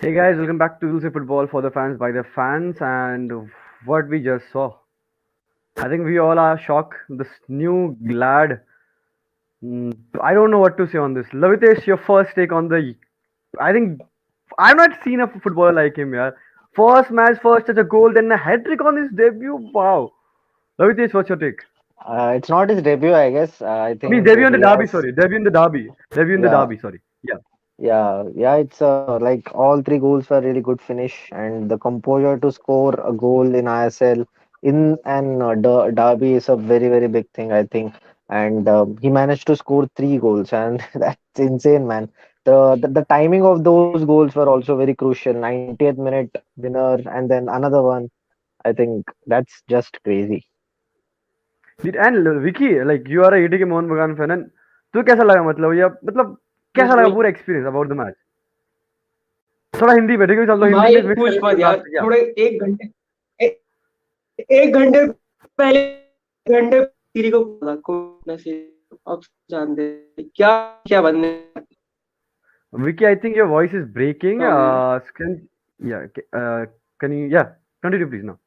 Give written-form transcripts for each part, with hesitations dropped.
Hey guys, welcome back to AFC Football for the fans by the fans. And what we just saw, I think we all are shocked. This new lad, I don't know what to say on this. Lavitesh, your first take on the. I think I've not seen a footballer like him, yeah. First match, first touch a goal, then a hat trick on his debut. Wow. Lavitesh, what's your take? It's not his debut, I guess. I I mean, think debut in the he derby, has, sorry. Debut in the derby. Debut in the yeah, derby, sorry. Yeah. yeah. It's like all three goals were really good finish, and the composure to score a goal in ISL in an derby is a very big thing, I think. And he managed to score three goals, and that's insane, man. The timing of those goals were also very crucial. 90th minute winner, and then another one. I think that's just crazy. And Vicky, like you are a ATK Mohun Bagan fan, and तो कैसा लगा मतलब ये मतलब yes कैसा लगा भाई। पूरा एक्सपीरियंस अबाउट द मैच? थोड़ा हिंदी में ठीक है, चल दो हिंदी भाई में मिक्स पूछ करेंगे मत फिर यार, लास्ट क्या? थोड़े एक घंटे ए, एक घंटे पहले, घंटे सीरी को पता कौन सी अब जानते क्या क्या बनने Vicky, I think your voice is breaking. वाले हैं। Yeah, can you yeah continue please now?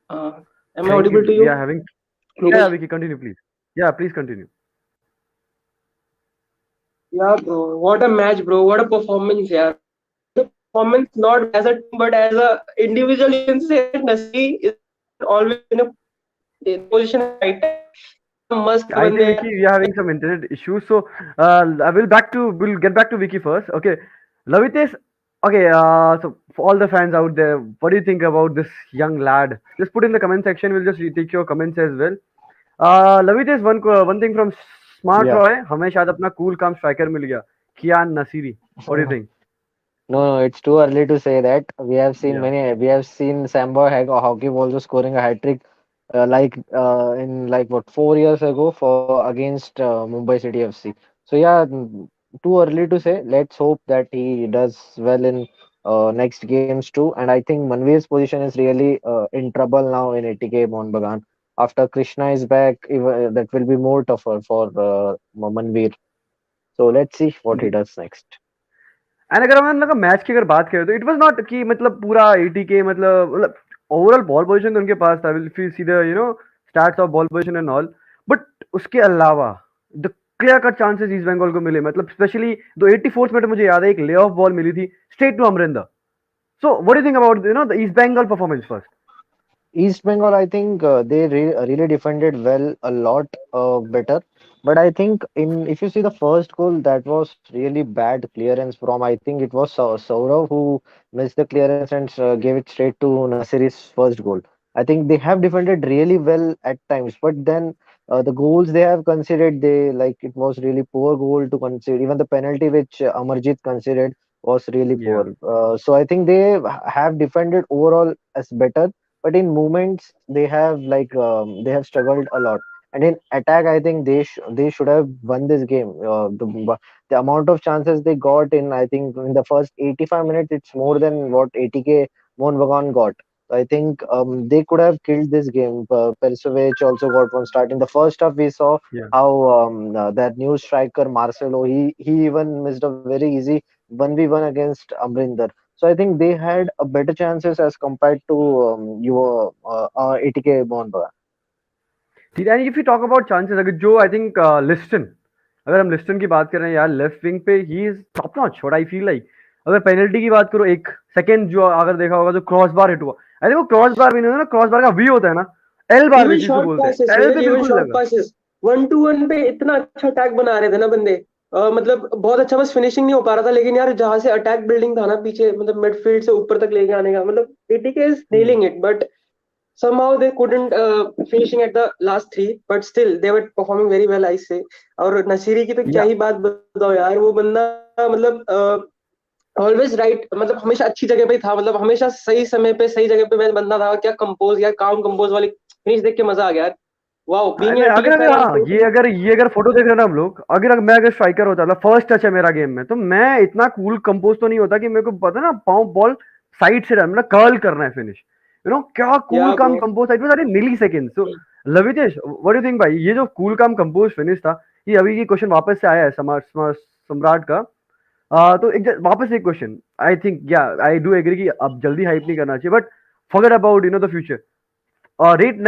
Am I Thank audible you. to We you, are having yeah Neeraj? Vicky, continue please. Yeah, please continue. Yeah, bro. What a match, bro. What a performance, yeah. The performance not as a team but as a individual. You can say Nasri is always in a position at right time. मस्त I बंदे think हैं। Vicky, we are having some internet issues, so I will we'll get back to Vicky first. Okay, Lavitesh. Okay, so for all the fans out there, what do you think about this young lad? Just put in the comment section. We'll just take your comments as well. Lavitesh, one thing from Smart Yeah. Roy, हमें शायद अपना cool calm striker मिल गया, कियान Nasiri. What do you think? No, it's too early to say that. Yeah. We have seen Sambo Hockey also scoring a hat trick, in like what 4 years ago for against Mumbai City FC. So yeah, too early to say. Let's hope that he does well in next games too. And I think Manvir's position is really in trouble now in ATK Mohun Bagan. After Krishna is back, that will be more tougher for Manvir. So let's see what he does next. And अगर हम मतलब match की अगर बात करें तो it was not कि मतलब पूरा 80 के मतलब ओवरऑल बॉल पोजीशन तो उनके पास था, will see the stats of ball position and all, but उसके अलावा the clear cut chances East Bengal को मिले, मतलब स्पेशली दो 84th मिनट मुझे याद है एक ले ऑफ बॉल मिली थी straight to Amarinder. So what do think about the East Bengal performance first? East Bengal, I think they really defended well, a lot better. But I think in if you see the first goal, that was really bad clearance from. I think it was Saurav who missed the clearance and gave it straight to Nasiri's first goal. I think they have defended really well at times, but then the goals they have considered, they like it was really poor goal to consider. Even the penalty which Amarjit considered was really Yeah. poor. So I think they have defended overall as better, but in movements they have struggled a lot. And in attack, I think they should have won this game. The amount of chances they got in, I think in the first 85 minutes, it's more than what ATK Mohun Bagan got. I think they could have killed this game. Persevic also got one start in the first half. We saw Yeah. how that new striker Marcelo, he even missed a very easy 1v1 against Amrinder. So I think they had a better chances as compared to your ATK Mohun. ठीक है, if you talk about chances, अगर जो I think Liston, अगर हम लिस्टन की बात करें यार लेफ्ट विंग पे he is top notch what I feel like. अगर पेनल्टी की बात करो, एक सेकंड जो अगर देखा होगा जो क्रॉस बार हिट हुआ, आई थिंक वो क्रॉस बार भी नहीं होता ना, क्रॉस बार का वी होता है ना, एल बार इवन जिसको शॉर्ट बोलते पासेस हैं, एल नीरज, पे इवन बिल्कुल शॉर्ट लगा. पासेस 1-2-1 पे इतना अच्छा अटैक बना रहे थे ना बंदे। मतलब बहुत अच्छा, बस फिनिशिंग नहीं हो पा रहा था। लेकिन यार जहां से अटैक बिल्डिंग था ना पीछे, मतलब मिडफील्ड से ऊपर तक लेके आने का, मतलब ATK is nailing it, but somehow they couldn't finishing at the last three, but still they were performing very well, I say. और नसीरी की तो क्या या ही बात बताओ यार, वो बंदा मतलब ऑलवेज राइट, मतलब हमेशा अच्छी जगह पे ही था, मतलब हमेशा सही समय पे सही जगह पे बंदा था। क्या कंपोज यार, काम कंपोज वाली फिनिश देख के मजा आ गया यार। वाओ, बीइंग अगर एन टीके अगर अगर फैन, आई एम हाँ टोटली। ये अगर फोटो देख रहे हैं ना हम लोग, अगर मैं अगर स्ट्राइकर होता था, फर्स्ट टच है मेरा गेम में, तो मैं इतना कूल कंपोज तो नहीं होता कि मेरे को पता ना पाँव बॉल साइड से मतलब कर्ल करना है फिनिश, क्या कूल या काम ब्रो, कंपोज साइड में सारे millisecond. So Lavitesh, what do think भाई, ये जो कूल काम कंपोज फिनिश था, ये अभी ये क्वेश्चन वापस से आया है सम्राट का तो वापस एक क्वेश्चन, आई थिंक या आई डू एग्री कि अब जल्दी हाइप नहीं करना चाहिए, but forget about the future, rate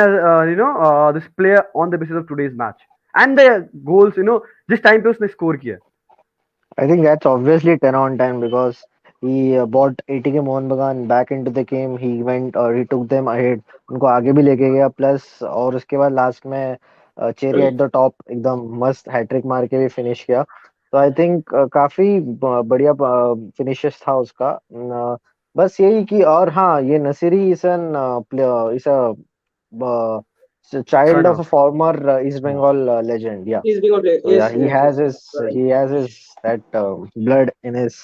this player on the basis of today's match and the goals, जिस टाइम पे उसने स्कोर किया. I think that's obviously 10 on 10 because he brought ATK Mohun Bagan back into the game. He went or he took them ahead. उनको आगे भी लेके गया plus और उसके बाद लास्ट में चेरी एट द टॉप एकदम मस्त हैट्रिक मार के भी फिनिश किया. तो आई थिंक काफी बढ़िया फिनिशेस था उसका. बस यही कि और हाँ ये Naseeri is an is a child Son of of. A former East Hmm. Bengal legend. He's being a player. So yeah, Yes, yes, yes. he has his that blood in his.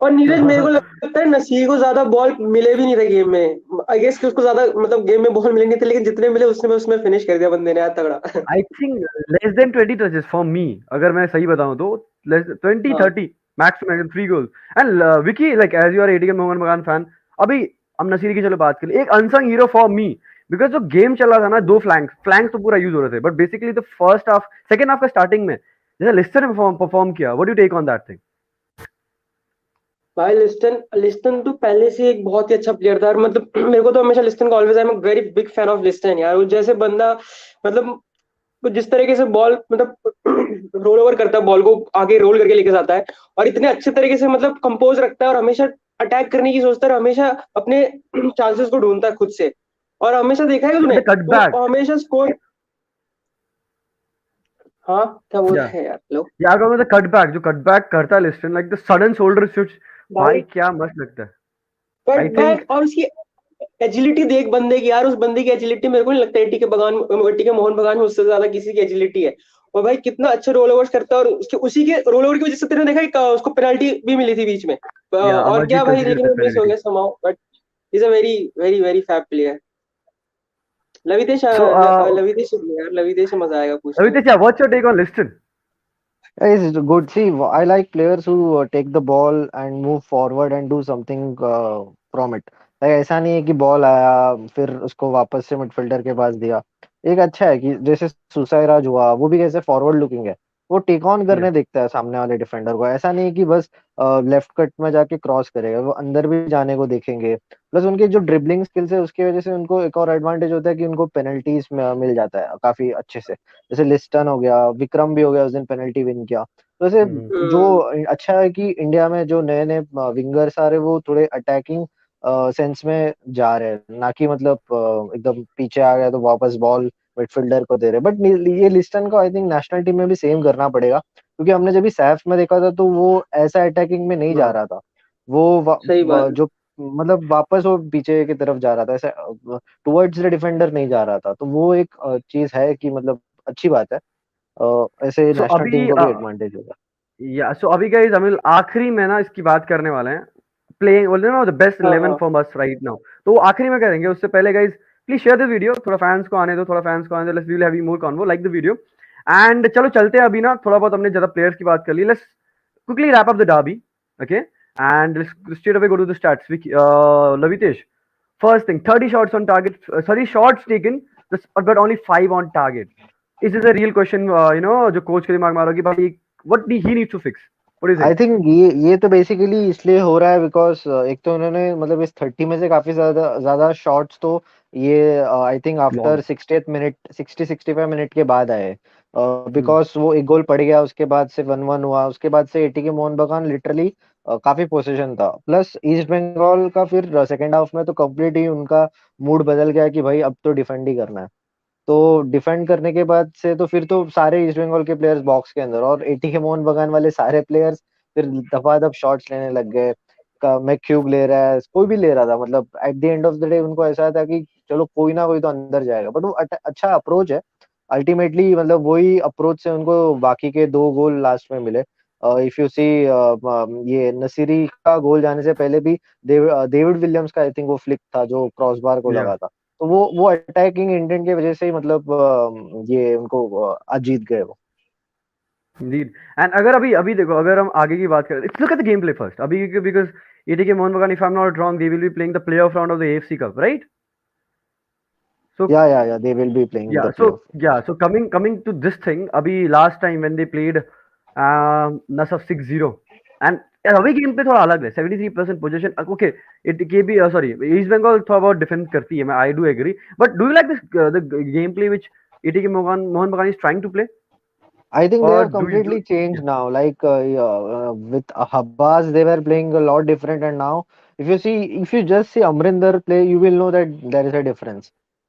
और नीरज मेरे को लगता है नसीर को ज्यादा बॉल मिले भी नहीं थे गेम में, आई गेस कि उसको ज्यादा मतलब गेम में बॉल मिले नहीं थे, लेकिन जितने मिले उसने उसमें फिनिश कर दिया बंदे ने यार तगड़ा. I think less than 20 touches for me. अगर मैं सही बताऊं तो less 20 हाँ 30 max to max 3 goals. And Vicky, like as you are ATK Mohan बगान fan, अभी हम नसीरी की चलो बात कर लिए, एक unsung hero for me, because जो गेम चल रहा था ना, दो फ्लैंक्स तो पूरा यूज हो रहे थे, but basically the first half second half का स्टार्टिंग में जैसे लिस्टर ने परफॉर्म किया, what do you take on that thing? भाई, लिस्टन लिस्टन तो पहले से एक बहुत ही अच्छा प्लेयर था, और मतलब मेरे को तो हमेशा लिस्टन का always I am a very big fan of Liston यार. वो जैसे बंदा मतलब वो जिस तरीके से बॉल मतलब रोल ओवर करता है, बॉल को आगे रोल करके लेके जाता है, और इतने अच्छे तरीके से मतलब कंपोज रखता है, और हमेशा अटैक करने की सोचता है, और हमेशा अपने चांसेस को ढूंढता है खुद से, और हमेशा देखा है तूने द कट वो बैक. हमेशा स्कोर. हाँ, क्या बोल या रहे हैं यार लोग. या अगर मैं कट बैक, जो कट बैक करता है Liston, like the sudden shoulder switch, भाई भाई क्या मस्त लगता है. कट आई थिंक बैक और उसकी एजिलिटी देख बंदे की यार, उस बंदे की एजिलिटी मेरे को नहीं लगता एटी के मोहन बगान में उससे ज्यादा किसी की एजिलिटी है. और भाई कितना अच्छा रोल ओवर्स करता है, और उसके उसी के रोल ओवर की वजह से तेरे ने देखा उसको पेनल्टी भी मिली थी बीच में. या और क्या अमरजीत भाई, कंसीडर लेकिन दैट वो मिस हो पेनल्टी. गया समाउ, but is a very very very fab player. Lavitesh so Lavitesh यार, लवितेश से मजा आएगा पूछने में. Ravitesh, yeah, what's your take on Liston? It's good. See, I like players who take the ball and move forward and do something from it. Like ऐसा नहीं है कि बॉल आया फिर उसको वापस से मिडफील्डर के पास दिया. एक अच्छा है कि जैसे सुसाइराज हुआ वो भी कैसे फॉरवर्ड लुकिंग है. वो टेक ऑन Yeah. करने देखता है सामने वाले डिफेंडर को. ऐसा नहीं है कि बस लेफ्ट कट में जाके क्रॉस करेगा. वो अंदर भी जाने को देखेंगे. प्लस उनके जो ड्रिबलिंग स्किल्स है उसकी वजह से उनको एक और एडवांटेज होता है कि उनको पेनल्टीज मिल जाता है काफी अच्छे से. जैसे लिस्टन हो गया, विक्रम भी हो गया, उस दिन पेनल्टी विन किया. तो वैसे Hmm. जो हम्म. अच्छा है कि इंडिया में जो नए नए विंगर्स आ रहे हैं वो थोड़े अटैकिंग सेंस में जा रहे हैं, ना कि मतलब एकदम पीछे आ गया तो वापस बॉल मिडफील्डर को दे रहे. बट ये लिस्टन को आई थिंक नेशनल टीम में भी सेम करना पड़ेगा, क्योंकि हमने जब भी सैफ में देखा था तो वो ऐसा अटैकिंग में नहीं जा No. रहा था. वो सही बात है. जो मतलब वापस वो पीछे की तरफ जा रहा था, ऐसा टुवर्ड्स द डिफेंडर नहीं जा रहा था. तो वो एक चीज है कि मतलब अच्छी बात है. ऐसे So नेशनल टीम अभी को भी एडवांटेज होगा. या सो अभी गाइस हम आखिरी में ना इसकी बात करने वाले हैं, प्लेइंग बोलते हैं ना द बेस्ट हाँ 11 हाँ. फॉर अस राइट नाउ, तो वो आखिरी में करेंगे. उससे पहले guys please share this video, थोड़ा फैंस को आने दो, थोड़ा फैंस को आने दो, let's really have more convo, like the video. And चलो चलते हैं अभी ना, थोड़ा बहुत हमने ज्यादा प्लेयर्स की बात कर ली, let's quickly wrap up the derby. Okay, and straight away go to the stats. Lavitesh, first thing, 30 shots on target, 30 shots taken, but only 5 on target. Is this a real question, जो coach के दिमाग में आ रहा है कि भाई what he needs to fix? What do you I think? Think ये तो बेसिकली इसलिए हो रहा है बिकॉज एक तो उन्होंने मतलब इस 30 में से काफी ज्यादा ज्यादा शॉट्स तो ये I think after Long. 60th minute 60-65 minute के बाद आए. Hmm. बिकॉज वो एक गोल पड़ गया, उसके बाद से 1-1 हुआ, उसके बाद से एटी के मोहन बगान लिटरली काफी पोजीशन था. प्लस ईस्ट बंगाल का फिर सेकेंड हाफ में तो कंप्लीट ही उनका मूड बदल गया कि भाई अब तो डिफेंड ही करना है. तो डिफेंड करने के बाद से तो फिर तो सारे ईस्ट बंगाल के प्लेयर्स बॉक्स के अंदर, और एटी के मोहन बगान वाले सारे प्लेयर्स फिर दफादफ शॉट्स लेने लग गए. मैक्यूब ले रहा है, कोई भी ले रहा था. मतलब at the end of the day उनको ऐसा था कि चलो कोई ना कोई तो अंदर जाएगा. बट वो अच्छा अप्रोच है अल्टीमेटली. मतलब वही अप्रोच से उनको बाकी के दो गोल लास्ट में मिले. इफ यू सी ये नसीरी का गोल जाने से पहले भी डेविड विलियम्स का आई थिंक वो फ्लिक था जो क्रॉस बार को Yeah. लगा था. तो वो अटैकिंग इंटेंट की वजह से ही मतलब ये उनको आज जीत गए वो. Indeed. And अगर अभी अभी देखो, अगर हम आगे की बात करें, let's look at the gameplay first. अभी because ATK Mohun Bagan, if I'm not wrong, they will be playing the playoff round of the AFC Cup, right? So Yeah, they will be playing the playoff. so coming to this thing, abhi last time when they played Nasaf 6-0, and यार away game पे थोड़ा अलग है 73% position okay it can be sorry East Bengal थोड़ा बहुत defend करती है मैं I do agree but do you like this the game play which ATK Mohun Bagan is trying to play I think they और have डू completely या changed now. Like with Habas, they were playing a lot different, and now if you just see Amrinder play, you will know that there is a difference.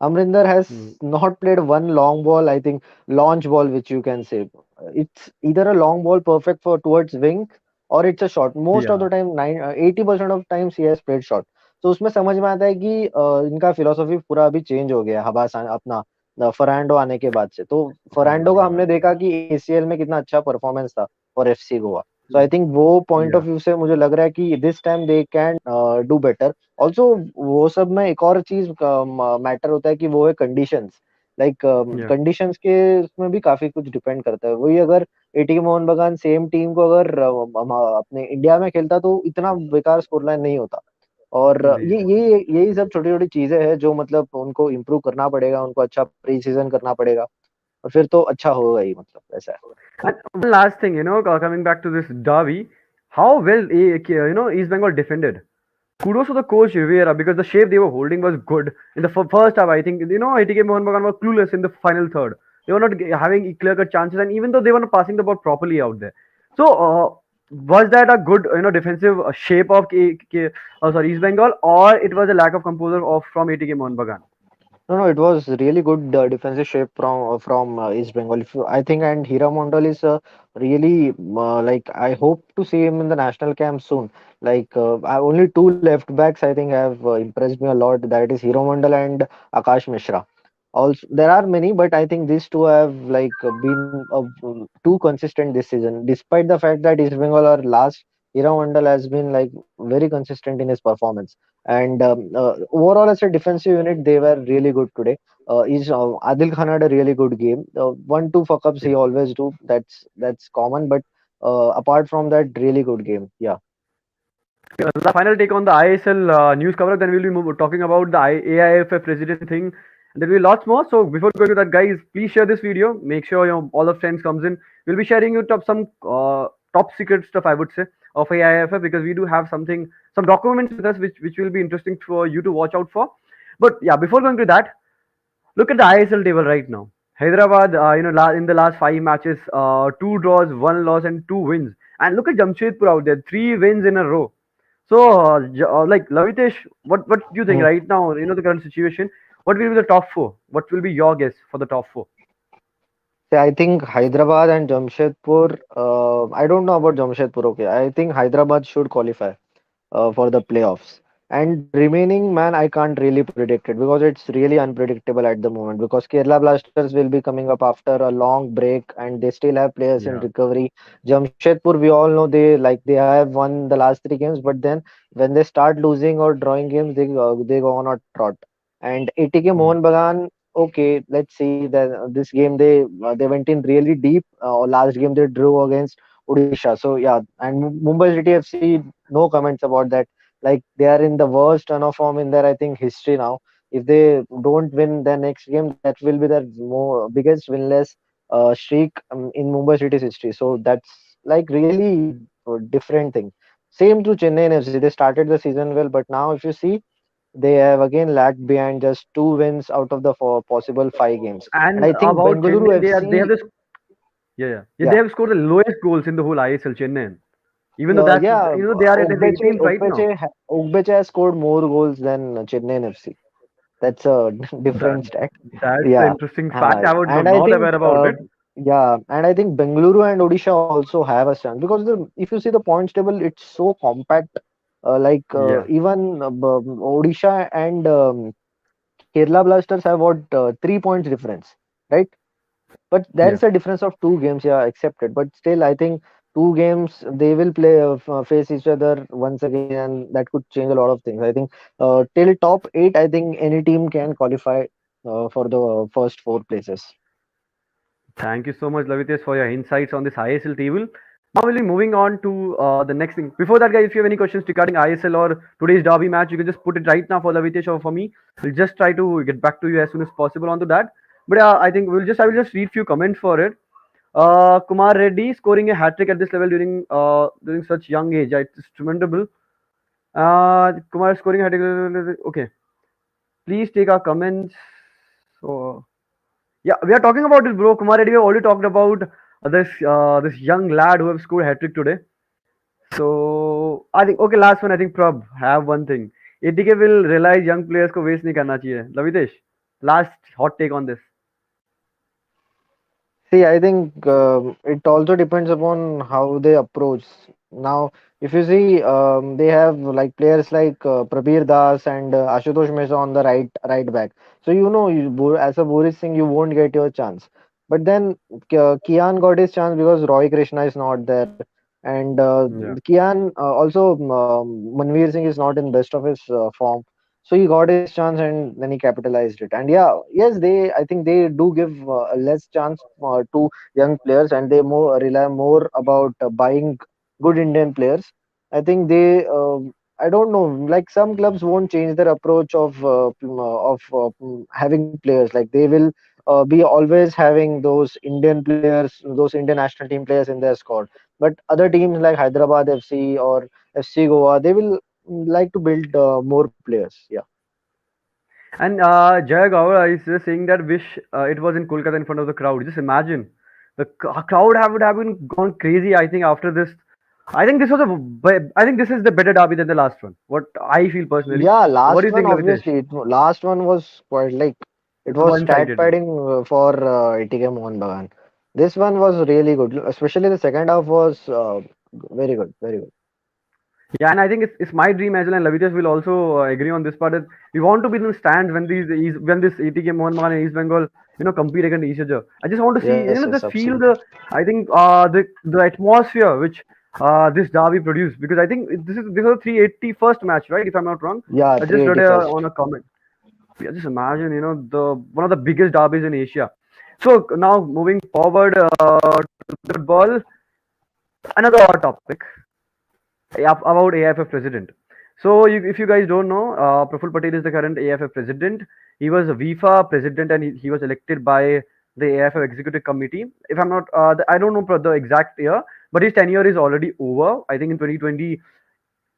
Amrinder has not played one long ball. I think launch ball, which you can say, it's either a long ball perfect for towards wing or it's a shot. Most of या the time, 80% of times he has played shot. तो उसमें समझ में आता है कि इनका philosophy पूरा अभी चेंज हो गया है हबास अपना फर्नांडो आने के बाद से। तो फर्नांडो का हमने देखा कि एसीएल में कितना अच्छा परफॉर्मेंस था for FC Goa. So I think वो पॉइंट ऑफ या व्यू से मुझे लग रहा है कि this time they can do better also. वो सब में एक और चीज मैटर होता है कि वो है कंडीशंस। लाइक या कंडीशंस के उसमें भी काफी कुछ डिपेंड करता है। वही अगर एटीके मोहन बगान सेम टीम को अगर अपने इंडिया में खेलता तो इतना बेकार स्कोर लाइन नहीं होता। और नहीं यही सब छोटी-छोटी चीज़ें हैं जो मतलब उनको इम्प्रूव करना पड़ेगा, उनको अच्छा प्री सीज़न करना पड़ेगा और फिर तो अच्छा होगा ही मतलब ऐसा है। And one last thing, coming back to this derby, how well East Bengal defended. Kudos to the coach Rivera because the shape they were holding was good in the first half. I think ATK Mohan Bagan was clueless in the final third. They were not having clear-cut chances, and even though they were not passing the ball properly out there, so was that a good defensive shape of East Bengal, or it was a lack of composure of from ATK Mohan Bagan? No, it was really good defensive shape from East Bengal. If you, I think, and Hira Mondal is really like I hope to see him in the national camp soon. Like only two left backs I think have impressed me a lot. That is Hero Mondal and Akash Mishra. Also, there are many, but I think these two have like been too consistent this season. Despite the fact that East Bengal are last, Hira Mondal has been like very consistent in his performance. And overall, as a defensive unit, they were really good today. Is Adil Khan had a really good game. One two fuck ups he always do. That's common, but apart from that, really good game. Yeah. The final take on the ISL news cover. Then we'll be talking about the AIFF president thing. And there will be lots more. So before going to that, guys, please share this video. Make sure all the friends comes in. We'll be sharing you some top secret stuff, I would say, of AIFF because we do have some documents with us which will be interesting for you to watch out for. But yeah, before going to that, look at the ISL table right now. Hyderabad, in the last 5 matches, 2 draws, 1 loss, and 2 wins. And look at Jamshedpur out there, 3 wins in a row. So, like Lavitesh, what do you think right now? The current situation. What will be the top four? What will be your guess for the top four? Yeah, I think Hyderabad and Jamshedpur. I don't know about Jamshedpur. Okay, I think Hyderabad should qualify for the playoffs. And remaining, man, I can't really predict it because it's really unpredictable at the moment. Because Kerala Blasters will be coming up after a long break and they still have players in Yeah, recovery. Jamshedpur, we all know they have won the last three games, but then when they start losing or drawing games, they go on a trot. And ATK mm, Mohun Bagan, okay, let's see that this game they went in really deep. Last game they drew against Odisha. So yeah, and Mumbai City FC, no comments about that. Like they are in the worst run of form in their I think history now. If they don't win their next game, that will be their biggest winless streak in Mumbai City's history. So that's like really a different thing. Same to Chennai FC. They started the season well, but now if you see, they have again lagged behind just 2 wins out of the four possible 5 games. And and I think about Bengaluru Chennai, they have FC, this yeah, they yeah, have scored the lowest goals in the whole ISL Chennai. Even though that's yeah, they are at 18th right now. Ogbeche has scored more goals than Chennai FC. That's a That different stat. that's the Yeah, interesting fact. I was and I not think aware about it. yeah, and I think Bengaluru and Odisha also have a chance because if you see the points table, it's so compact. Like Yeah, even Odisha and Kerala Blasters have what 3 points difference, right? But there yeah. is a difference of 2 games, yeah, accepted. But still, I think 2 games they will play face each other once again, and that could change a lot of things. I think till top eight, I think any team can qualify for the first four places. Thank you so much, Lavitesh, for your insights on this ISL table. Now we'll be moving on to the next thing. Before that, guys, if you have any questions regarding ISL or today's derby match, you can just put it right now for Lavitesh or for me. We'll just try to get back to you as soon as possible onto that. But I think I will just read few comments for it. Kumar Reddy scoring a hat trick at this level during such young age. It's commendable. Kumar scoring a hat trick. Okay, please take our comments. So yeah, we are talking about this, bro. Kumar Reddy. We have already talked about this young lad who have scored hat trick today. So I think okay. Last one. I think Prab have one thing. ATK will realize young players को waste नहीं करना चाहिए. Lavitesh, last hot take on this. See, I think it also depends upon how they approach. Now, if you see, they have like players like Prabir Das and Ashutosh Mehta on the right back. So as a Boris Singh, you won't get your chance. But then Kian got his chance because Roy Krishna is not there, and Yeah. Kian also Manveer Singh is not in best of his form. So he got his chance and then he capitalized it. And yeah, yes, I think they do give less chance to young players, and they more rely more about buying good Indian players. I think I don't know, like some clubs won't change their approach of having players. Like they will be always having those Indian players, those Indian national team players in their squad. But other teams like Hyderabad FC or FC Goa, they will like to build more players. Yeah. And Jaya Gowda is just saying that wish it was in Kolkata in front of the crowd. Just imagine the crowd would have been gone crazy. I think after this, I think this was I think this is the better derby than the last one. What I feel personally. Yeah, What do last you one think, Lavitesh? obviously. Last one was quite like it was stat One-sided one. padding for ATK Mohun Bagan. This one was really good, especially the second half was very good, very good. Yeah, and I think it's my dream as well, and Lavitesh will also agree on this part that we want to be in the stands when when this ATK Mohun Bagan and East Bengal compete against each other. I just want to see Yes, yes, just feel absolutely. I think the atmosphere which this derby produced, because I think this is a 381st match, right? If I'm not wrong, Yeah, I just read on 381st. a comment. Yeah, just imagine the one of the biggest derbies in Asia. So now moving forward to the football, another hot topic. Yeah, about AFF president. So, if you guys don't know, Praful Patel is the current AFF president. He was a FIFA president, and he was elected by the AFF executive committee. If I'm not, I don't know the exact year, but his tenure is already over. I think in 2020,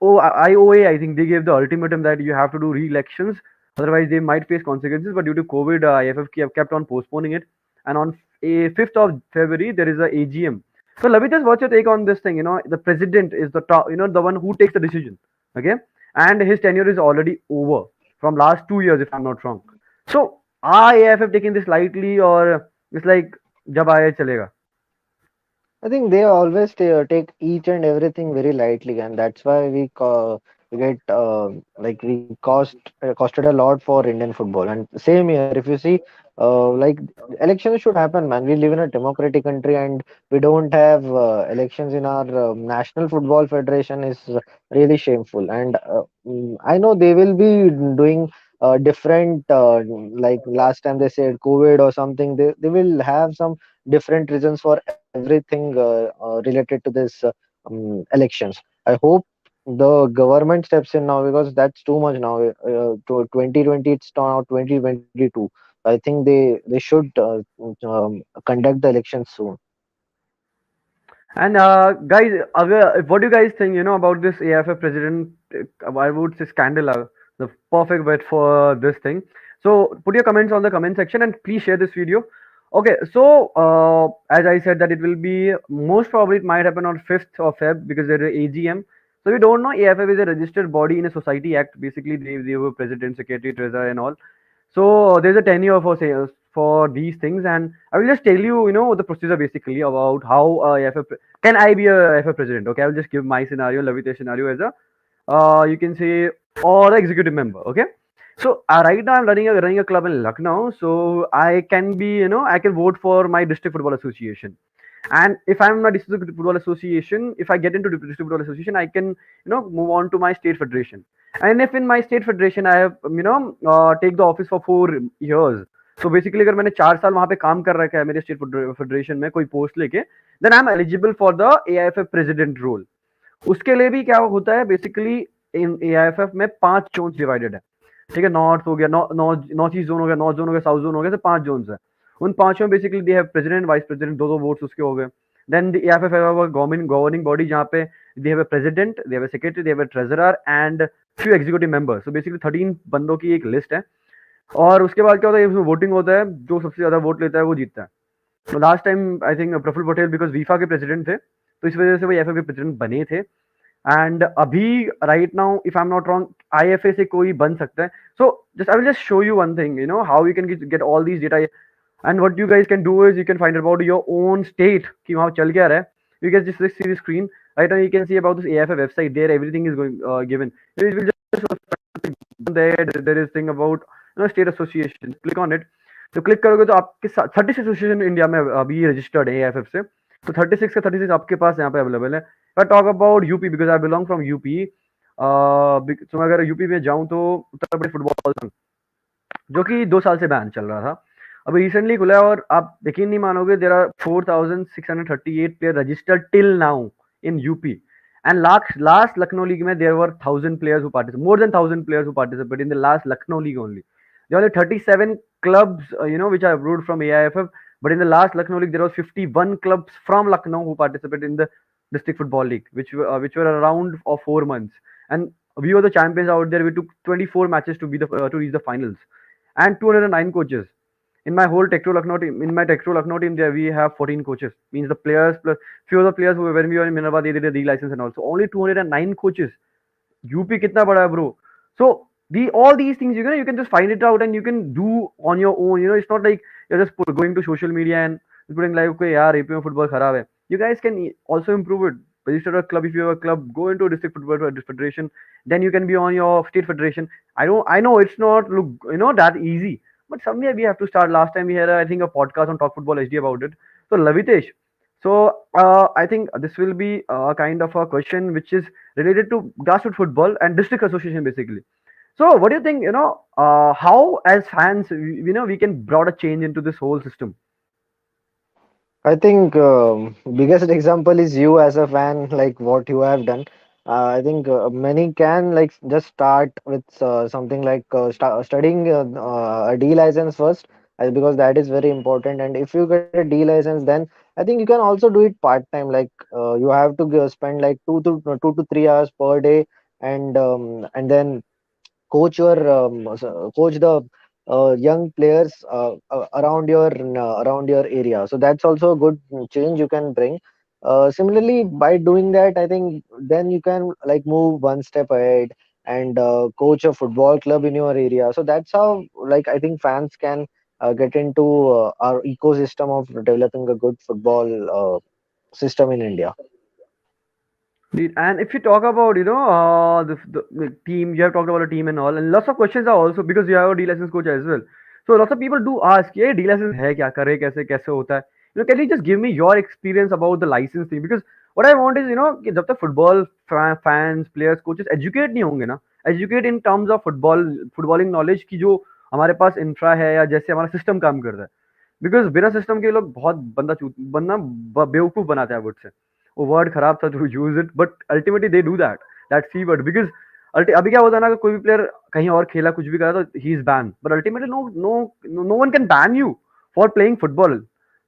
IOA, I think they gave the ultimatum that you have to do re-elections, otherwise they might face consequences. But due to COVID, AFF kept on postponing it, and on 5th of February there is a AGM. So, Lavitas, what's your take on this thing? The president is the top, the one who takes the decision. Okay, and his tenure is already over from last 2 years, if I'm not wrong. So, are AFF taking this lightly, or it's like jab aaya chalega? I think they always take each and everything very lightly, and that's why we get like we costed a lot for Indian football. And same here, if you see, like elections should happen, man. We live in a democratic country, and we don't have elections in our national football federation is really shameful. And I know they will be doing different, like last time they said COVID or something. They will have some different reasons for everything related to this elections. I hope the government steps in now because that's too much now. To 2020, it's now 2022. I think they should conduct the elections soon. And guys, what do you guys think? About this AFF president? I would say scandal. The perfect word for this thing. So put your comments on the comment section and please share this video. Okay, so as I said that it will be most probably it might happen on 5th of Feb because there is AGM. So we don't know. AFF is a registered body in a society act. Basically, they were president, secretary, treasurer, and all. So there's a tenure for sales for these things, and I will just tell you, the procedure basically about how AFF can I be a AFF president. Okay, I will just give my scenario, Lavitesh scenario as a you can say or the executive member. Okay, so right now I'm running a club in Lucknow, so I can be I can vote for my district football association. And if I'm in a district football association, if I get into the district football association, I can move on to my state federation. And if in my state federation I have take the office for 4 years, so basically अगर मैंने 4 साल वहां पे काम कर रखा है मेरे स्टेट फेडरेशन में कोई पोस्ट लेके, then I am eligible for the AIFF president role. उसके लिए भी क्या होता है बेसिकली इन एआईएफएफ में 5 जोन्स डिवाइडेड है. ठीक है, नॉर्थ हो गया, नॉर्थ ईस्ट जोन हो गया, नॉर्थ जोन हो गया, साउथ जोन हो गया, तो 5 जोन्स है. उन पांचों basically they have president vice president, दो दो वोट्स उसके हो गए. Then the AFF have a governing body जहाँ पे they have a president, they have a secretary, they have a treasurer and few executive members. So basically 13 बंदों की एक लिस्ट है. और उसके बाद क्या होता है, उसमें वोटिंग होता है, जो सबसे ज्यादा वोट लेता है वो जीतता है. तो last time I think Praful Patel because वीफा के प्रेसिडेंट थे, तो इस वजह से वो एएफएफ के प्रेसिडेंट बने थे. एंड अभी right now if I am not wrong IFA से कोई बन सकता है. So just I will just show you one thing, how you can get all these data. And what you guys can do is you can find about your own state कि वहां चल क्या रहा है. You can just see the screen right now, you can see about this AFA website, there everything is going given. It will there is thing about state association, click on it. तो click करोगे तो आपके 36 association India में अभी registered है AFF से. तो 36 का 36 आपके पास यहाँ पे अवेलेबल है. I talk about UP because I belong from UP. तो मैं अगर यूपी में जाऊँ तो उत्तर प्रदेश फुटबॉल संघ, जो कि 2 साल से बैन चल रहा था, अभी रिसेंटली खुला है. और आप यकीन नहीं मानोगे, there are 4,638 player registered till now in UP. And last Lucknow League में there were 1,000 players who participated, more than 1,000 players who participated in the last Lucknow League only. There were only 37 clubs, which are approved from AIFF. But in the last Lucknow League, there was 51 clubs from Lucknow who participated in the District Football League, which were around for 4 months. And we were the champions out there. We took 24 matches to be to reach the finals, and 209 coaches. In my whole Techtro Lucknow team, in my Techtro Lucknow team, there we have 14 coaches. Means the players plus few of the players who were when we were in Minerva, they did a D license and also only 209 coaches. UP kitna bada hai, bro. So all these things you can just find it out and you can do on your own. It's not like you're just going to social media and putting like okay yaar AP mein football kharab hai. You guys can also improve it. Register a club if you have a club. Go into a district football federation. Then you can be on your state federation. I know it's not look that easy, but somewhere we have to start. Last time we had I think a podcast on Talk Football HD about it. So Lavitesh, so I think this will be a kind of a question which is related to grassroots football and district association basically. So what do you think? How as fans, we can brought a change into this whole system. I think biggest example is you as a fan, like what you have done. I think many can like just start with something like studying a D license first, because that is very important. And if you get a D license, then I think you can also do it part time. Like you have to spend like 2 to 3 hours per day, and then coach the young players around your area. So that's also a good change you can bring. Similarly, by doing that, I think then you can like move one step ahead and coach a football club in your area. So that's how like I think fans can get into our ecosystem of developing a good football system in India. Indeed. And if you talk about, the team, you have talked about a team and all, and lots of questions are also because you have a D license coach as well. So lots of people do ask, yeah, D license hai kya kare, kaise hota hai? Can you just give me your experience about the license thing? Because what I want is, कि जब तक football fans, players, coaches educate नहीं होंगे ना, educate in terms of footballing knowledge की जो हमारे पास infra है या जैसे हमारा सिस्टम काम करता है. बिकॉज बिना सिस्टम के लोग बहुत बंदा बेवकूफ बनाते हैं वुड से. वो वर्ड खराब था to use it, but ultimately they do that C word. Because अभी क्या होता है ना कि कोई भी प्लेयर कहीं और खेला कुछ भी करा तो he is ban, but ultimately no one can ban you for playing football.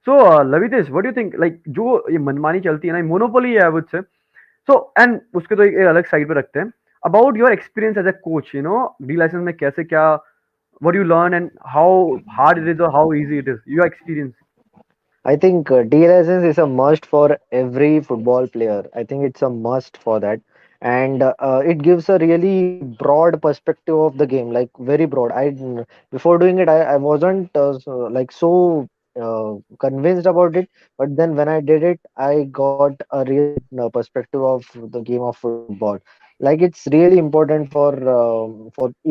So Lavitesh, what do you think, like जो ये मनमानी चलती है ना, मोनोपोली है वुड से. सो एंड उसके तो एक अलग साइड पे रखते हैं. About your experience as a coach, D licence में कैसे क्या, what you learn and how hard it is or how easy it is, your experience. I think D license is a must for every football player. I think it's a must for that, and it gives a really broad perspective of the game, like very broad. Before doing it, I wasn't convinced about it, but then when I did it, I got a real perspective of the game of football. Like it's really important for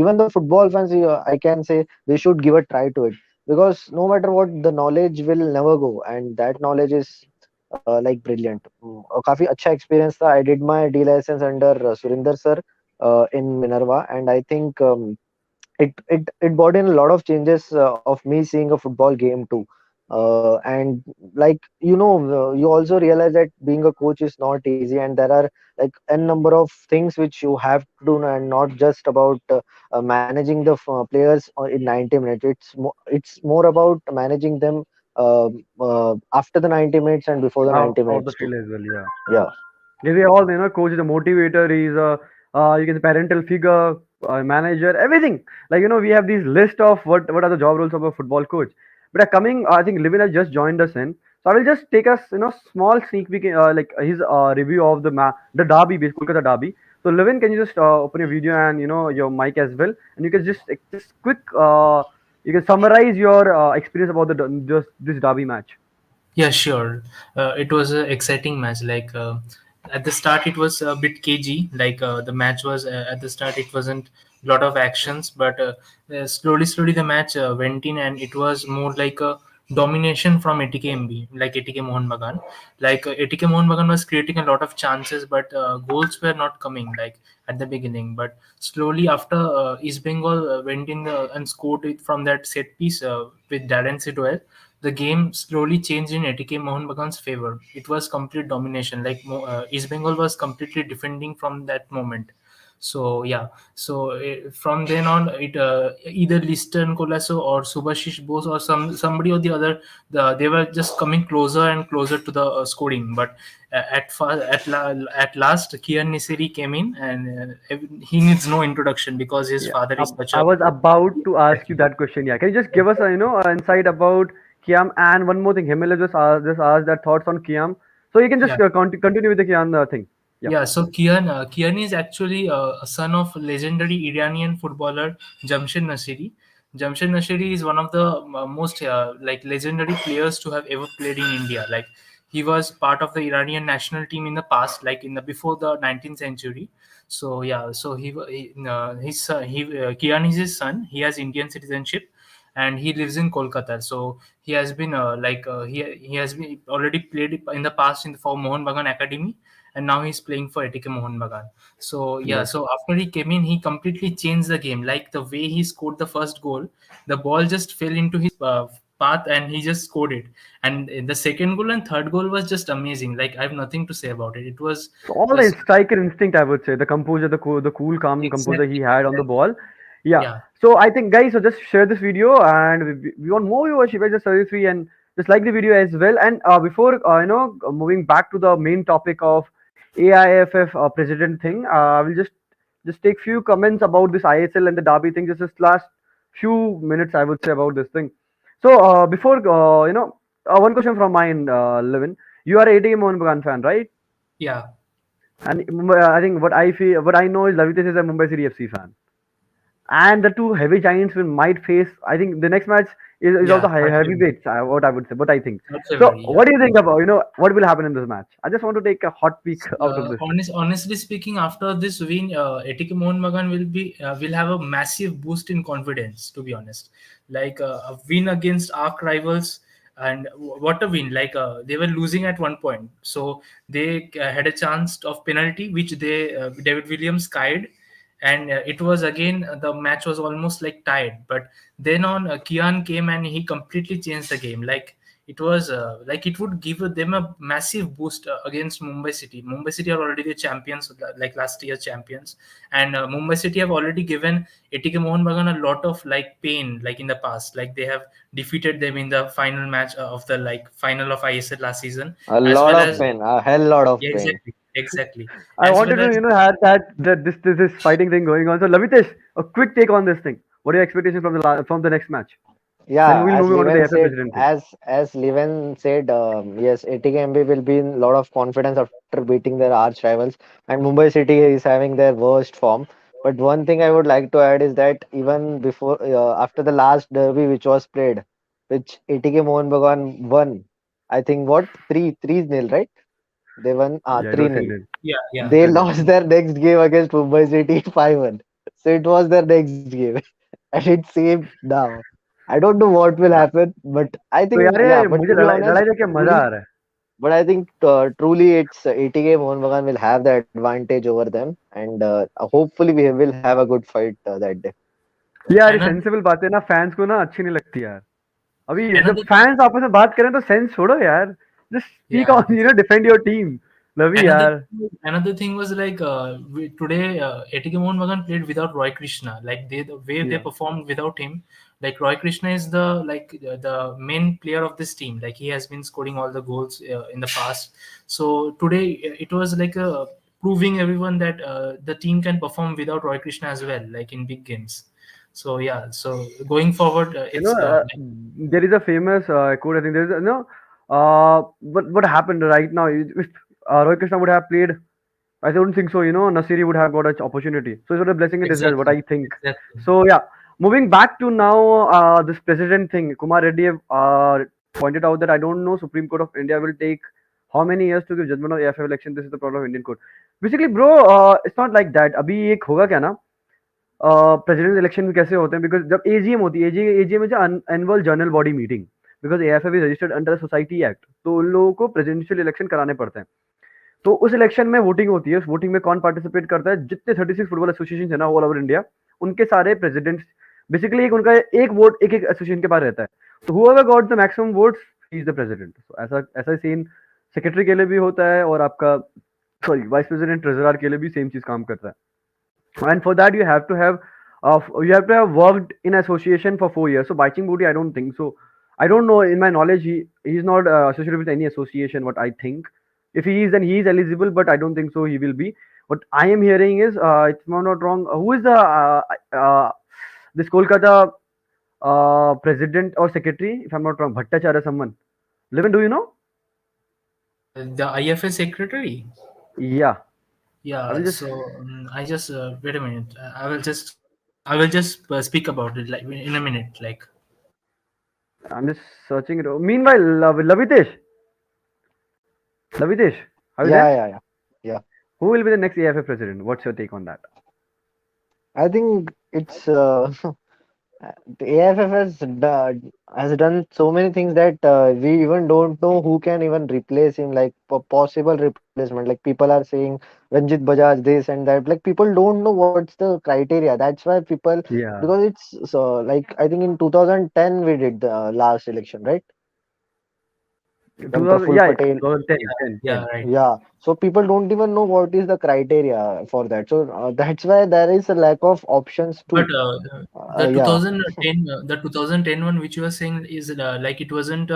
even the football fans. I can say they should give a try to it, because no matter what, the knowledge will never go, and that knowledge is like brilliant. काफी अच्छा experience था. I did my D license under Surinder sir in Minerva, and I think it brought in a lot of changes of me seeing a football game too. And like you also realize that being a coach is not easy, and there are like n number of things which you have to do, and not just about managing the players in 90 minutes. It's more about managing them after the 90 minutes and before the 90 Off the minutes too. field as well, yeah. Yeah. Yeah, they all, coach is a motivator. He's a, you can say parental figure, manager, everything. Like, we have these list of what are the job roles of a football coach. But coming, I think Livin has just joined us in. So I will just take us, small sneak peek, like his review of the derby, basically Kolkata derby. So Livin, can you just open your video and your mic as well, and you can just quick, you can summarize your experience about just this derby match. Yeah, sure. It was an exciting match. At the start, it was a bit cagey. The match was at the start, it wasn't a lot of actions, but slowly the match went in, and it was more like a domination from ATKMB, like ATK Mohun Bagan. ATK Mohun Bagan was creating a lot of chances, but goals were not coming like at the beginning. But slowly after East Bengal went in and scored it from that set piece with Darren Sidwell, the game slowly changed in ATK Mohun Bagan's favor. It was complete domination. East Bengal was completely defending from that moment. So yeah, from then on, it either Liston Colasso or Subhashish Bose or somebody or the other, they were just coming closer and closer to the scoring. But at last, Kian Nisiri came in, and he needs no introduction because his Yeah, father is such I a was about to ask you that question. Yeah, can you just give us a insight about Kiam, and one more thing? Himal just asked that thoughts on Kiam, so you can just yeah. continue with the Kiam thing. Yeah, Yeah, so Kian is actually a son of legendary Iranian footballer Jamshid Nasiri. Jamshid Nasiri is one of the most legendary players to have ever played in India. Like he was part of the Iranian national team in the past, like in the before the 19th century. So yeah, so his son, Kian is his son. He has Indian citizenship, and he lives in Kolkata. So he has been he has been already played in the past for Mohun Bagan Academy, and now he's playing for ATK Mohun Bagan. So yeah, yes. so after he came in, he completely changed the game. Like the way he scored the first goal, the ball just fell into his path, and he just scored it. And the second goal and third goal was just amazing. Like I have nothing to say about it. It was So all the just striker instinct, I would say, the composure, the cool, calm composure he exactly, had on the exactly. ball. Yeah. Yeah, So I think, guys, so just share this video, and we want more viewership. Just 33, and just like the video as well. And before moving back to the main topic of AIFF president thing, I will just take few comments about this ISL and the Derby thing. Just this last few minutes, I would say, about this thing. So before one question from mine, Levin. You are a ATM Mohun Bagan fan, right? yeah, And I think what I know is Lavites is a Mumbai City FC fan, and the two heavy giants will might face. I think the next match is also yeah. Third February. heavyweights. What I would say, what I think. Third So, February. Yeah. what do you think about what will happen in this match? I just want to take a hot peek out of this. Honestly speaking, after this win, ATK Mohun Bagan will have a massive boost in confidence. To be honest, a win against arch rivals, and what a win! They were losing at one point, so they had a chance of penalty, which David Williams skied, and it was again the match was almost like tied. But then on, Kian came and he completely changed the game. It was it would give them a massive boost against Mumbai City. Mumbai City are already the champions, like last year champions, and Mumbai City have already given ATK Mohun Bagan a lot of pain, like in the past. Like they have defeated them in the final match of the final of ISL last season, A as lot well of as pain, a hell lot of yeah, pain. exactly, I as wanted well to as had that this fighting thing going on. So, Lavitesh, a quick take on this thing. What are your expectations from from the next match? Then Yeah, we'll as move on to the Leven FA said, president thing. as Leven said, yes, ATKMB will be in a lot of confidence after beating their arch rivals, and Mumbai City is having their worst form. But one thing I would like to add is that even before, after the last derby which was played, which ATK Mohun Bagan won, I think what 3-0, right? They won Yeah, it was 3-0. 3-0. yeah. They 3-0. lost their next game against Mumbai City 5-1. So it was their next game. And it's same now. I don't know what will Yeah. happen, but I तो think, यार yeah, ये but मुझे to be honest, लड़ाई देख के मजा truly, आ रहा है. but I think truly it's ATK Mohun Bagan will have the advantage over them, and hopefully we will have a good fight that day. यार ये another सेंसिबल बातें ना फैंस को ना अच्छी नहीं लगती यार. अभी जब another फैंस आपस में बात करें तो सेंस छोड़ो यार. Just speak yeah on defend your team. Lavi Another yaar. another thing was like today ATK Mohun Bagan played without Roy Krishna. Like the way they Yeah. performed without him. Like Roy Krishna is the main player of this team. Like he has been scoring all the goals in the past. So today it was like proving everyone that the team can perform without Roy Krishna as well, like in big games. So yeah, so going forward, You know, it's there is a famous quote. I think there's no. What happened right now? If Rohit Krishna would have played, I don't think so. You know, Nasiri would have got an opportunity. So it's not a blessing in disguise. What exactly I think. exactly. So yeah, moving back to now, this president thing. Kumar Reddy have, pointed out that I don't know. Supreme Court of India will take how many years to give judgment on AFF election. This is the problem of Indian court. Basically, bro, it's not like that. अभी एक होगा क्या ना? President election में कैसे होते हैं because जब एजीएम होती है एजीएम में annual general body meeting because AFF is registered under society act तो उन लोगों को प्रेसिडेंशियल इलेक्शन कराने पड़ते हैं तो उस इलेक्शन में वोटिंग होती है उस वोटिंग में कौन पार्टिसिपेट करता है जितने 36 फुटबॉल एसोसिएशन है ना ऑल ओवर इंडिया उनके सारे प्रेसिडेंट्स बेसिकली एक उनका एक वोट एक एक एसोसिएशन के पास रहता है तो whoever got the maximum votes ही इज द प्रेसिडेंट ऐसा ऐसा सीन सेक्रेटरी के लिए भी होता है और आपका सॉरी वाइस प्रेसिडेंट ट्रेजरर के लिए भी सेम चीज काम करता है and for that you have to have worked in association for 4 years. So Baiching Budi, I don't think so. I don't know. In my knowledge, he's not associated with any association. What I think, if he is, then he is eligible. But I don't think so. He will be. What I am hearing is, if I'm not wrong, who is the this Kolkata president or secretary? If I'm not wrong, Bhattacharya someone. Levin, do you know? The IFA secretary. Yeah, I Yeah, will just. so I just wait a minute. I will just speak about it like in a minute. Like I'm just searching it. Meanwhile, Lavitesh, are you Yeah, there? yeah, yeah. Yeah. Who will be the next AFF president? What's your take on that? I think it's the AFF has done so many things that we even don't know who can even replace him, like possible replacement. Like people are saying Ranjit Bajaj this and that. Like people don't know what's the criteria. That's why people, Yeah. because it's so like I think in 2010 we did the last election, right? When 2000, Praful yeah, Patel. 2010, yeah, 10, yeah, 10. right. Yeah, so people don't even know what is the criteria for that. So that's why there is a lack of options But too. the Yeah. 2010, the 2010 one which you were saying is like it wasn't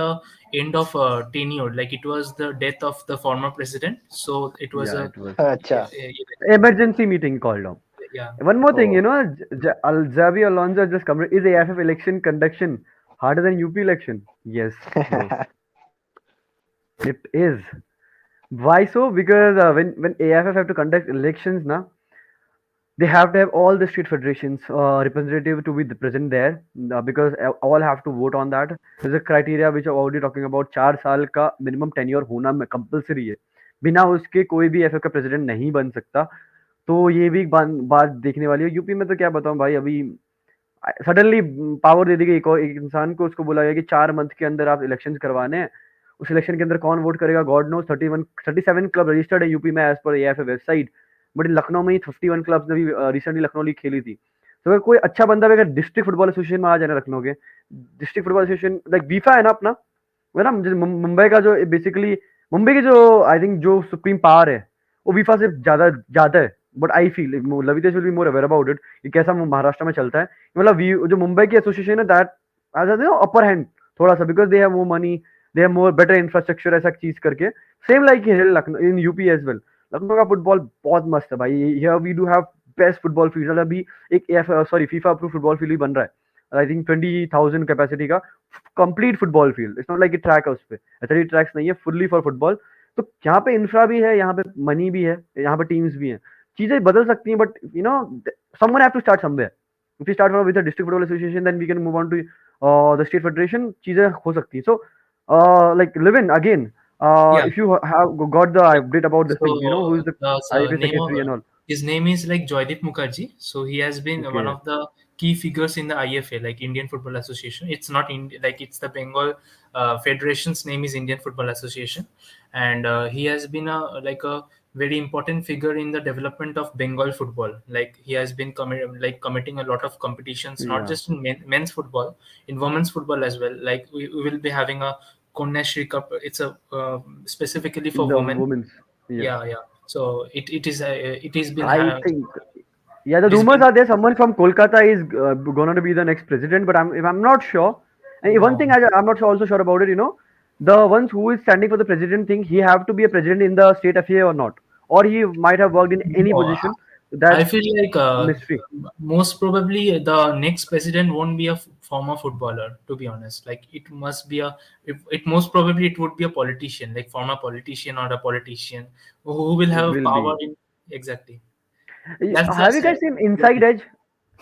end of tenure, like it was the death of the former president. So it was Yeah, a it was Acha. emergency meeting called off. yeah. One more thing, Oh. Xavi Alonso just come. Is AFF election conduction harder than UP election? Yes, bro, it is. Why so? Because when AFF have to conduct elections, na, they have to have all the state federations representative to be present there because all have to vote on that. There's a criteria which I'm already talking about. 4 साल का minimum tenure होना compulsory है बिना उसके कोई भी FA का president नहीं बन सकता तो ये भी एक बात देखने वाली है यूपी में तो क्या बताऊं भाई अभी सडनली पावर दे दी गई एक इंसान को उसको बोला गया कि 4 मंथ के अंदर आप इलेक्शन करवाने हैं उस इलेक्शन के अंदर कौन वोट करेगा गॉड नोस 37 क्लब रजिस्टर्ड है यूपी में एज पर एएफए वेबसाइट बट लखनऊ में ही 51 क्लब्स ने भी रिसेंटली लखनऊ लीग खेली थी तो अगर कोई अच्छा बंदा भी अगर डिस्ट्रिक्ट फुटबॉल एसोसिएशन में आ जाए ना लखनऊ के डिस्ट्रिक्ट फुटबॉल एसोसिएशन लाइक बीफा है ना अपना वो है ना मुंबई का जो बेसिकली मुंबई की जो आई थिंक जो सुप्रीम पावर है वो बीफा से ज्यादा ज्यादा है but I feel Lavitesh will be more aware about it कि कैसा महाराष्ट्र में चलता है मतलब जो मुंबई की एसोसिएशन है दैट एज अपर हैंड थोड़ा सा because they have more money they have more better infrastructure ऐसा चीज करके same like Lucknow in UP as well Lucknow का फुटबॉल बहुत मस्त है भाई here we do have best football field मतलब अभी एक sorry FIFA approve football field भी बन रहा है आई थिंक 20,000 कैपेसिटी का complete football field it's not like track है उस पर ऐसा ट्रैक्स नहीं है फुल्ली फॉर फुटबॉल तो यहाँ पे इंफ्रा भी है यहाँ पे मनी भी है यहाँ पे टीम्स भी हैं चीजें बदल सकती हैं but you know someone have to start somewhere if we start from with the district football association then we can move on to the state federation चीजें हो सकती हैं so like Levin again Yeah. if you have got the update about this So, thing you know who is the IFA name of secretary and all his name is like Joydeep Mukherjee. So he has been one okay of the key figures in the IFA, like Indian Football Association. It's not like it's the Bengal Federation's name is Indian Football Association, and he has been a very important figure in the development of Bengal football. Like he has been committing a lot of competitions, not yeah just in men's football, in women's football as well. Like we will be having a Kanya Shri Cup. It's a specifically for the women. women's Yes. Yeah, yeah. So it has been I think, yeah, the it has rumors been are there. Someone from Kolkata is going to be the next president, but I'm not sure. And one thing no. I'm not also sure about it. The ones who is standing for the president think he have to be a president in the state FA or not, or he might have worked in any No, position. I That's feel like mystery. most probably the next president won't be a former footballer. To be honest, like it must be a. It most probably it would be a politician, like former politician or a politician who will It have will be. power in exactly. That's Have you just guys seen Inside Edge?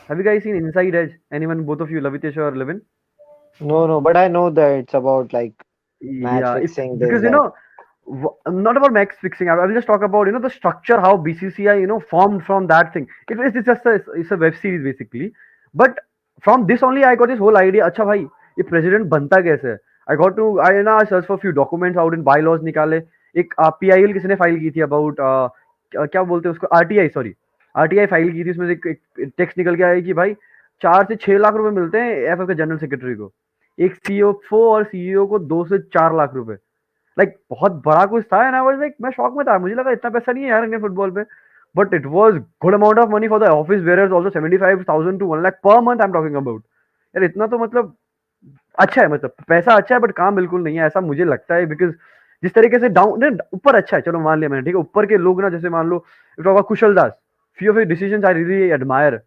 Have you guys seen Inside Edge? Anyone, both of you, Lavitesh or Levin? No, no, but I know that it's about like match Yeah, it's fixing, this, because that. not about max fixing. I will just talk about the structure, how BCCI formed from that thing. It's just it's a web series basically, but from this only I got this whole idea. अच्छा भाई ये president बनता कैसे है? I ना search for few documents out in bylaws निकाले. एक PIL किसी ने फाइल की थी about क्या बोलते हैं उसको, RTI, सॉरी, RTI फाइल की थी. उसमें से एक टेक्स्ट निकल के आया कि भाई 4 से 6 लाख रुपए मिलते हैं एफ के जनरल सेक्रेटरी को, एक सीईओ और सीईओ को 2 से 4 लाख रुपए. लाइक बहुत बड़ा कुछ था. एंड आई वाज लाइक, मैं शॉक में था, मुझे लगा इतना पैसा नहीं है यार इंडियन फुटबॉल पे. But it was good amount of money for the office bearers also. 75,000 to 1 lakh per month I am talking about. यार इतना तो मतलब अच्छा है, मतलब पैसा अच्छा है बट काम बिल्कुल नहीं है, ऐसा मुझे लगता है. बिकॉज जिस तरीके से डाउन ऊपर अच्छा है, चलो मान लिया मैंने, ठीक है. ऊपर के लोग ना, जैसे मान लो if talk about Kushal Das, few of his decisions I really admire.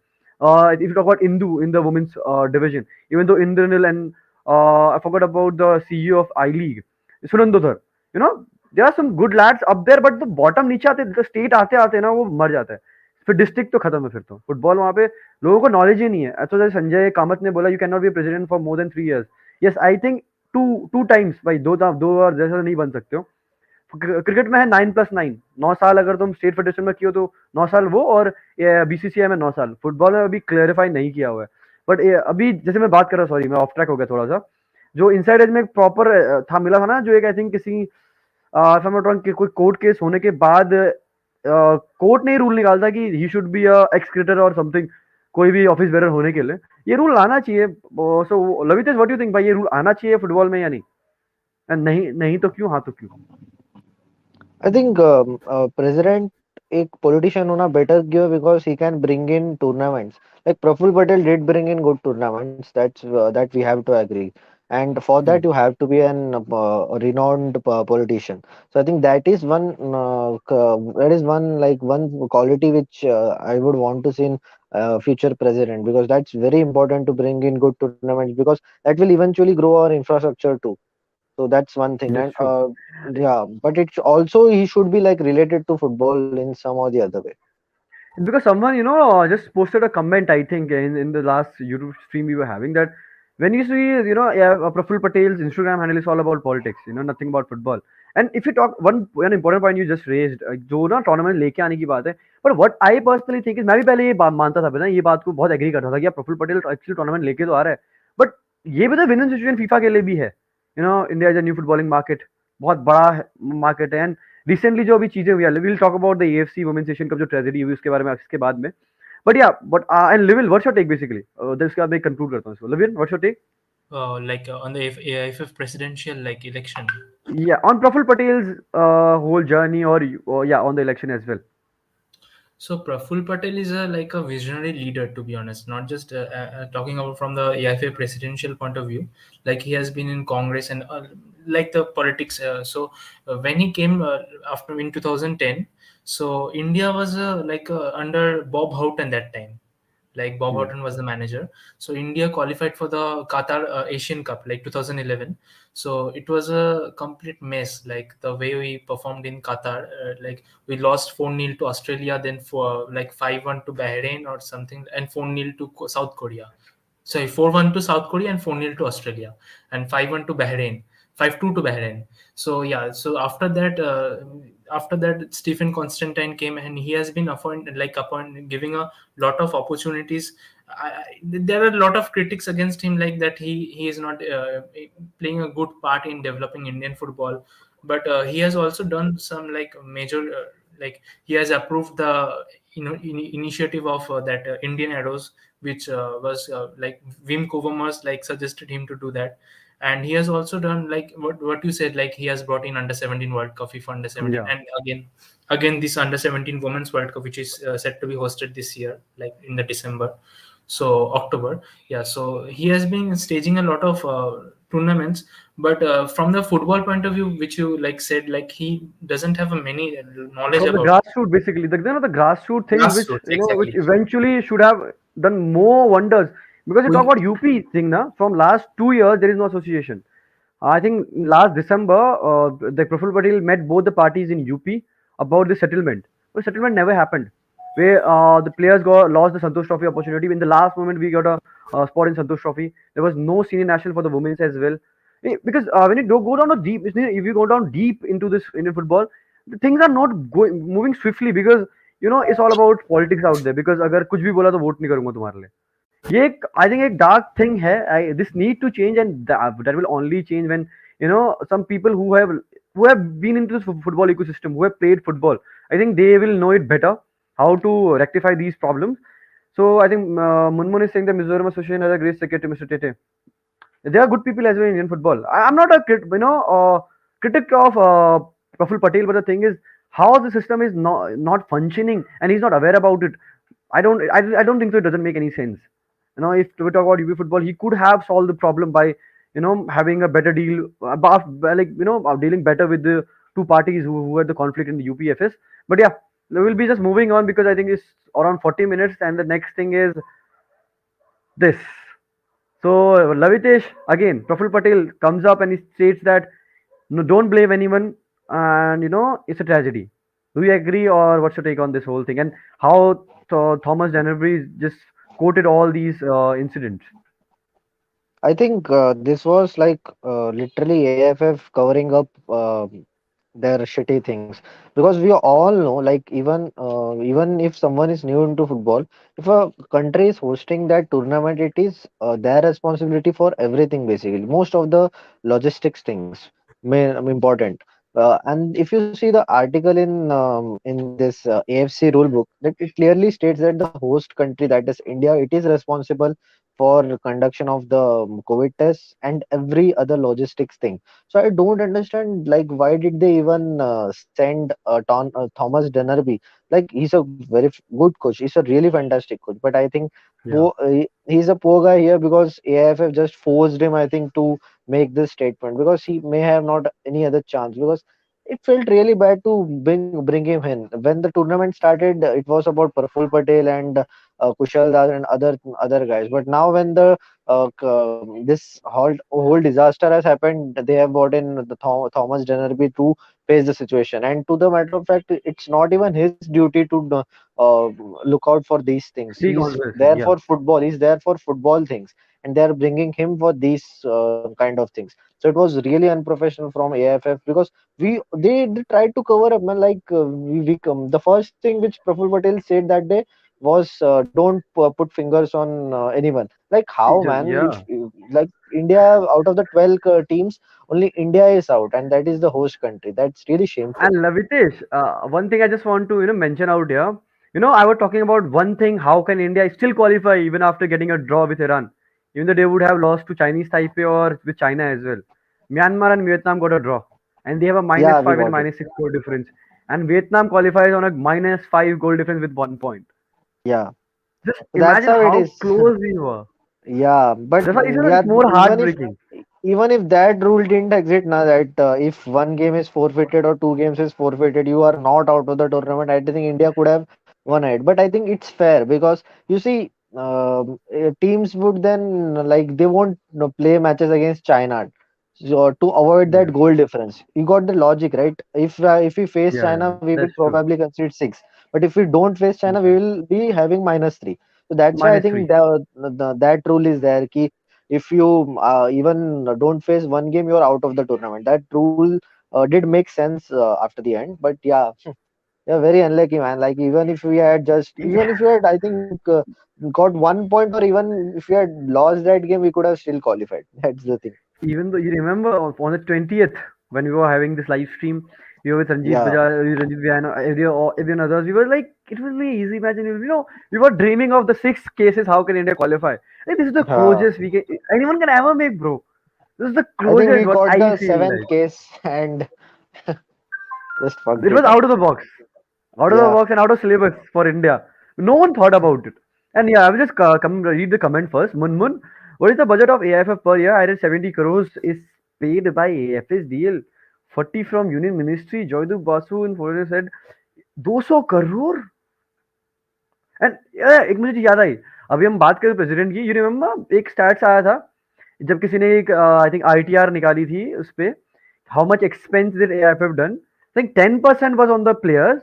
If you talk about Indu in the women's division, even though Indranil and I forgot about the CEO of I League, Sunandodhar, you know, there are some good lads up there, but the bottom नीचे आते, the state आते आते ना वो मर जाता है. फिर डिस्ट्रिक्ट तो खत्म है, फिर तो फुटबॉल वहाँ पे लोगों को नॉलेज ही नहीं है. अच्छा, जैसे संजय कामत ने बोला, you can not be president for more than 3 years. Yes, I think two two times भाई, दो बार जैसा नहीं बन सकते हो. क्रिकेट में है 9+9, 9 साल अगर तुम स्टेट फेडरेशन में कियो तो 9 साल वो, और बीसीसीआई में 9 साल. फुटबॉल में अभी क्लेरिफाई नहीं किया हुआ है. बट अभी जैसे मैं बात कर रहा हूँ, सॉरी मैं ऑफ ट्रैक हो गया थोड़ा सा. जो इनसाइड एज में प्रॉपर था, मिला था ना, जो एक आई थिंक किसी if I am not wrong कोई कोर्ट केस होने के बाद कोर्ट ने रूल निकालता कि he should be x cricketer और समथिंग, कोई भी ऑफिस बेरर होने के लिए. ये रूल आना चाहिए. सो लवितेश, व्हाट यू थिंक भाई, ये रूल आना चाहिए फुटबॉल में या नहीं? And नहीं नहीं तो क्यों, हाँ तो क्यों? I think president एक politician होना better क्यों, because he can bring in tournaments. Like Praful Patel did bring in good tournaments. That we have to agree. And for that you have to be an renowned politician. So I think that is one, like one quality which I would want to see in future president, because that's very important to bring in good tournaments, because that will eventually grow our infrastructure too. So that's one thing. That's And true. yeah, but it's also he should be like related to football in some or the other way. Because someone, just posted a comment, I think, in the last YouTube stream we were having, that when you see, yeah, Praful Patel's Instagram handle is all about politics, nothing about football. And if you talk, one important point you just raised, जो ना tournament लेके आने की बात है. पर what I personally think is, मैं भी पहले ये बात मानता था, ना ये बात को बहुत एग्री करता था कि यार प्रफुल पटेल एक्चुअली टूर्नामेंट लेके तो आ रहा है. बट ये भी तो विन विन सिचुएशन फीफा के लिए भी है. India is a new footballing market, बहुत बड़ा मार्केट है. एंड रिसेंटली जो अभी चीजें हुई है, will talk about the AFC women's Asian cup जो ट्रेजेडी हुई उसके बारे में इसके बाद में. बट या but and Livil, what's your take basically, इसके बाद मैं कंक्लूड करता हूँ इसको. Livil, what's your take? like on the AIF presidential like election. Yeah, on Praful Patel's whole journey, or yeah, on the election as well. So Praful Patel is like a visionary leader, to be honest. Not just talking about from the AIFA presidential point of view. Like he has been in Congress and like the politics. So when he came after in 2010, so India was under Bob Houghton that time. Like Bob Yeah. Houghton was the manager. So India qualified for the Qatar Asian Cup like 2011. So it was a complete mess. Like the way we performed in Qatar, like we lost 4-0 to Australia, then for like 5-1 to Bahrain or something, and 4-0 to South Korea. Sorry, 4-1 to South Korea and 4-0 to Australia, and 5-1 to Bahrain, 5-2 to Bahrain. So yeah, so after that Stephen Constantine came, and he has been appointed giving a lot of opportunities. There are a lot of critics against him, like that he is not playing a good part in developing Indian football, but he has also done some like major like he has approved the initiative of that Indian Arrows, which was like Wim Kovamers like suggested him to do that. And he has also done like what you said, like he has brought in under 17 World Cup, FIFA under 17, Yeah. and again this under 17 Women's World Cup, which is set to be hosted this year, like in the December, so October. Yeah, so he has been staging a lot of tournaments, but from the football point of view, which you like said, like he doesn't have a many knowledge From the about grassroots, basically, the grassroots things, which grassroots which exactly. eventually should have done more wonders. Because you talk We, about UP thing now, from last 2 years there is no association. I think last December, the Praful Patel met both the parties in UP about the settlement. But settlement never happened. Where the players got lost the Santosh Trophy opportunity. In the last moment, we got a spot in Santosh Trophy. There was no senior national for the women's as well. Because when you do go down to deep, if you go down deep into this Indian football, the things are not going moving swiftly, because it's all about politics out there. Because अगर कुछ भी बोला तो vote नहीं करूंगा तुम्हारे लिए. ये एक I think एक dark thing है. This need to change, and that will only change when some people who have been into this football ecosystem, who have played football. I think they will know it better how to rectify these problems. So I think Munmun is saying the Mizoram Association has a great secretary, Mr. Tete. There are good people as well in Indian football. I'm not a critic of Praful Patel, but the thing is how the system is not functioning and he's not aware about it. I don't think so. It doesn't make any sense. If we talk about UP football, he could have solved the problem by having a better deal, like dealing better with the two parties who had the conflict in the UPFS. But yeah, we'll be just moving on because I think it's around 40 minutes, and the next thing is this. So Lavitesh, again, Praful Patel comes up and he states that no, don't blame anyone, and it's a tragedy. Do you agree, or what's your take on this whole thing, and how Thomas Dennerby just quoted all these incidents? I think this was like literally AFF covering up their shitty things, because we all know, like, even if someone is new into football, if a country is hosting that tournament, it is their responsibility for everything, basically most of the logistics things important. And if you see the article in this AFC rule book, that it clearly states that the host country, that is India, it is responsible for conduction of the COVID tests and every other logistics thing. So I don't understand, like, why did they even send Thomas Dennerby? Like, he's a very good coach. He's a really fantastic coach. But I think Yeah. he's a poor guy here because AIFF just forced him, I think, to make this statement, because he may have not any other chance. Because it felt really bad to bring him in. When the tournament started, it was about Praful Patel and Kushal Das and other guys. But now when the this whole disaster has happened, they have brought in the Thomas Dennerby to face the situation. And to the matter of fact, it's not even his duty to look out for these things. Speak He's on this. there Yeah. for football. He's there for football things, and they are bringing him for these kind of things. So it was really unprofessional from AFF, because they tried to cover up, man. Like, the first thing which Praful Patel said that day was, don't put fingers on anyone. Like, how, man? Yeah. Like, India, out of the 12 teams, only India is out, and that is the host country. That's really shameful. And Lavitesh, one thing I just want to mention out here. I was talking about one thing. How can India still qualify even after getting a draw with Iran, even though they would have lost to Chinese Taipei or with China as well? Myanmar and Vietnam got a draw, and they have a minus Yeah, we five and got it. minus six goal difference. And Vietnam qualifies on a minus five goal difference with 1 point. Yeah, Just that's imagine how it how is. close we were. Yeah, but That's why yeah, it's more even heartbreaking. if that rule didn't exist now, that if one game is forfeited or two games is forfeited, you are not out of the tournament. I think India could have won it. But I think it's fair, because you see, teams would then, like, they won't, play matches against China, so to avoid Yeah. that goal difference. You got the logic, right? If we face Yeah. China, Yeah. we will That's true. probably concede six. But if we don't face China, we Yeah. will be having -3. So that's why I Minus think three. that rule is there. Ki if you even don't face one game, you're out of the tournament. That rule did make sense after the end. But yeah, yeah, very unlucky, man. Like, even if we had, I think, got 1 point, or even if we had lost that game, we could have still qualified. That's the thing. Even though you remember on the 20th when we were having this live stream, we were with Ranjit Yeah, Bajaj, Ranjit Viana, everyone others. We were like, it was really easy. Imagine, we were dreaming of the six cases. How can India qualify? Like, this is the uh, closest we can anyone can ever make, bro. This is the I think we closest what got I the feel seventh like. case and just fucked It was it up. out of the box. Out of the Yeah. box and out of syllabus for India. No one thought about it. And yeah, I will just come read the comment first. Munmun, what is the budget of AIF per year? I read 70 crores is paid by AF's deal. 40 from Union Ministry. Joydeep Basu in foreign said 200 crore. And एक मुझे चीज याद आई अभी हम बात करें president की you remember एक स्टैट्स आया था जब किसी ने एक आई थिंक आईटीआर निकाली थी उस पे how much expense did AIFF done I think 10% was on the players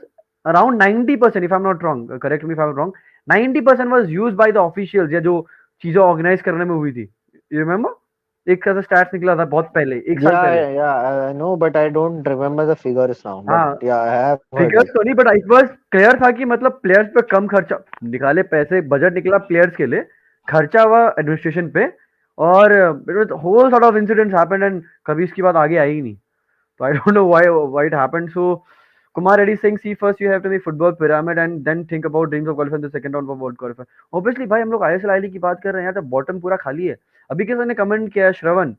around 90% if I am not wrong correct me if I am wrong 90% was used by the officials या जो चीजें organise करने में हुई थी यू रिमेम्बर एक ऐसा stats निकला था बहुत पहले एक साल पहले Yeah, I know, but I don't remember the figures now. But हाँ yeah, I have heard figures it. तो नहीं बट इट वाज क्लियर था कि मतलब प्लेयर्स पे कम खर्चा निकाले पैसे बजट निकला प्लेयर्स के लिए खर्चा हुआ एडमिनिस्ट्रेशन पे और it whole sort of incidents happened and कभी इसकी बात आगे आई ही नहीं तो I don't know why it happened so Kumar Reddy Singh see first you have to make football pyramid and then think about dreams of qualifying the second round for world qualifier obviously भाई हम लोग आईएसएल आई लीग की बात कर रहे हैं यार तो बॉटम पूरा खाली है अभी किसी ने कमेंट किया है श्रवण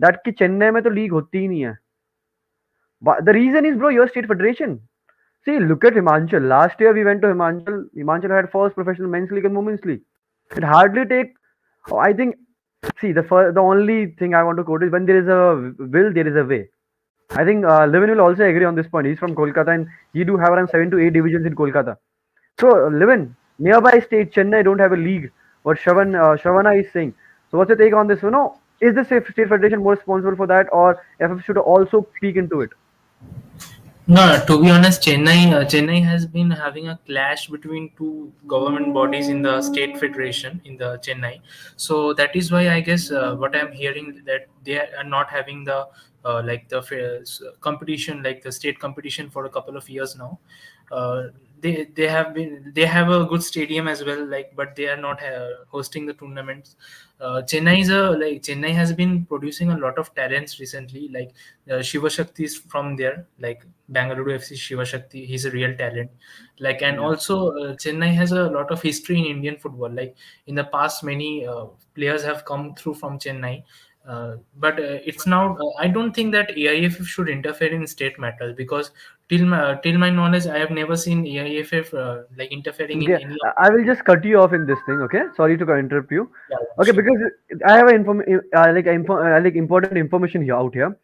दैट कि चेन्नई में तो लीग होती ही नहीं है the reason is bro your state federation See, look at Himachal. Last year we went to Himachal. Himachal had first professional men's league and women's league. It hardly take. I think. See, the only thing I want to quote is when there is a will, there is a way. I think Levin will also agree on this point. He's from Kolkata and he do have around 7 to 8 divisions in Kolkata. So Levin, nearby state Chennai don't have a league. What Shravana is saying. So what's your take on this? You know, is the state federation more responsible for that, or FF should also peek into it? No, to be honest, Chennai has been having a clash between two government bodies in the state federation in the Chennai. So that is why I guess what I'm hearing that they are not having the like the competition, like the state competition for a couple of years now. They have a good stadium as well, like, but they are not hosting the tournaments. Chennai has been producing a lot of talents recently, like Shiva Shakti is from there, like Bangalore FC Shiva Shakti, he's a real talent. Like, and also Chennai has a lot of history in Indian football. Like in the past, many players have come through from Chennai. But it's now. I don't think that AIFF should interfere in state matters because till my knowledge, I have never seen AIFF like interfering in Okay, any. I will just cut you off in this thing. Okay, sorry to interrupt you. Yeah, Okay, sure. because I have like important information here out here.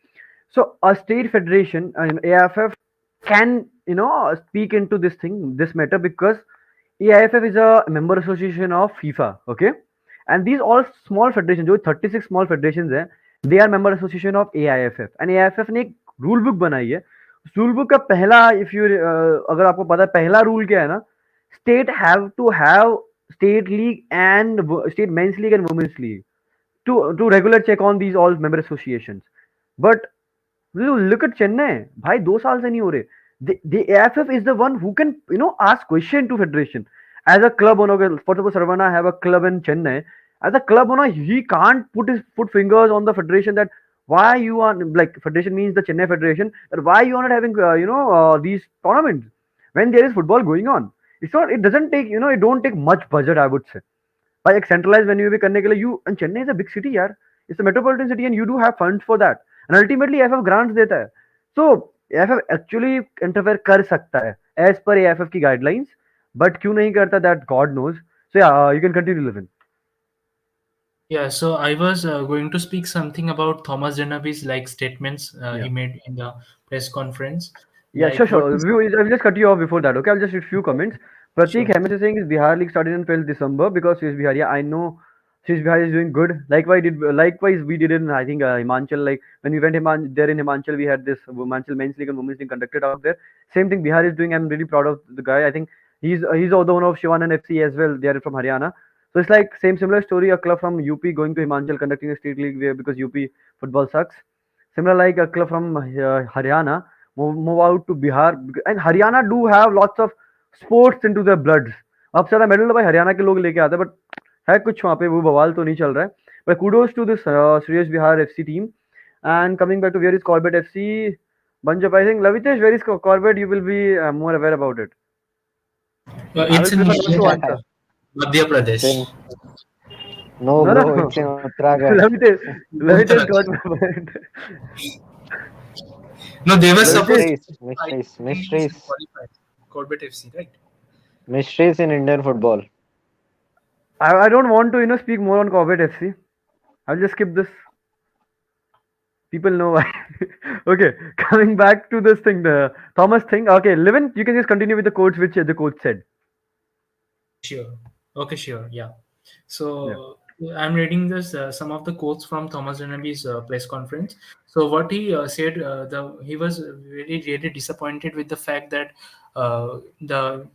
So a state federation, AFF, can speak into this matter because AIFF is a member association of FIFA. Okay, and these all small federations, जो 36 small federations हैं, they are member association of AIFF. And AIFF ने एक rule book बनाई है. उस rule book का पहला अगर आपको पता है पहला rule क्या है ना, state have to have state league and state men's league and women's league to regular check on these all member associations. But look at Chennai, भाई 2 साल से नहीं हो रहे. The AFF is the one who can ask question to federation. As a club owner, for example, Sarvana have a club in Chennai. As a club owner, he can't put fingers on the federation that why you are like federation means the Chennai federation that why you are not having these tournaments when there is football going on. It's not. It doesn't take it don't take much budget I would say. भाई एक centralized venue भी करने के लिए you and Chennai is a big city यार. It's a metropolitan city and you do have funds for that. And ultimately AFF grants देता है. So AFF actually interfere कर सकता है as per AFF की guidelines. But क्यों नहीं करता that God knows. So yeah, you can continue, Levin. Yeah, so I was going to speak something about Thomas Denaby's like statements Yeah. he made in the press conference. Yeah, Like sure, what sure. is I'll just cut you off before that. Okay, I'll just read few comments. Pratik sure. Hemesh is saying is Bihar League started in 12th December because Swiss Bihar. Yeah, I know Swiss Bihar is doing good. Likewise we did in I think Himachal. Like when we went there in Himachal, we had this Himachal men's league and women's league conducted out there. Same thing Bihar is doing. I'm really proud of the guy. I think he's also one of Shivan and FC as well. They are from Haryana. So it's like similar story. A club from UP going to Himachal conducting a state league where because UP football sucks. Similar like a club from Haryana move out to Bihar and Haryana do have lots of sports into their bloods. अब सारा medal तो भाई हरियाणा के लोग लेके आते हैं but है कुछ वहाँ पे वो बवाल तो नहीं चल रहा है but kudos to this Shreyas Bihar FC team and coming back to where is Corbett FC bunch of I think Lavitesh where is Corbett you will be more aware about it. I It's will in prefer not to answer. Madhya Pradesh. Same. No, No, no, bro, it's in no. Uttarakhand. Lavites got my point. No, they were supposed Lavites, to Mysteries, fight mysteries, in English and mysteries, qualify. Corbett FC, right? mysteries in Indian football. I don't want to, speak more on Corbett FC. I'll just skip this. People know why. Okay, coming back to this thing, the Thomas thing. Okay, Levin, you can just continue with the quotes which the coach said. Okay, sure. Okay, sure. Yeah. Yeah. So I'm reading this some of the quotes from Thomas Denaby's press conference. So what he said, he was really really disappointed with the fact that the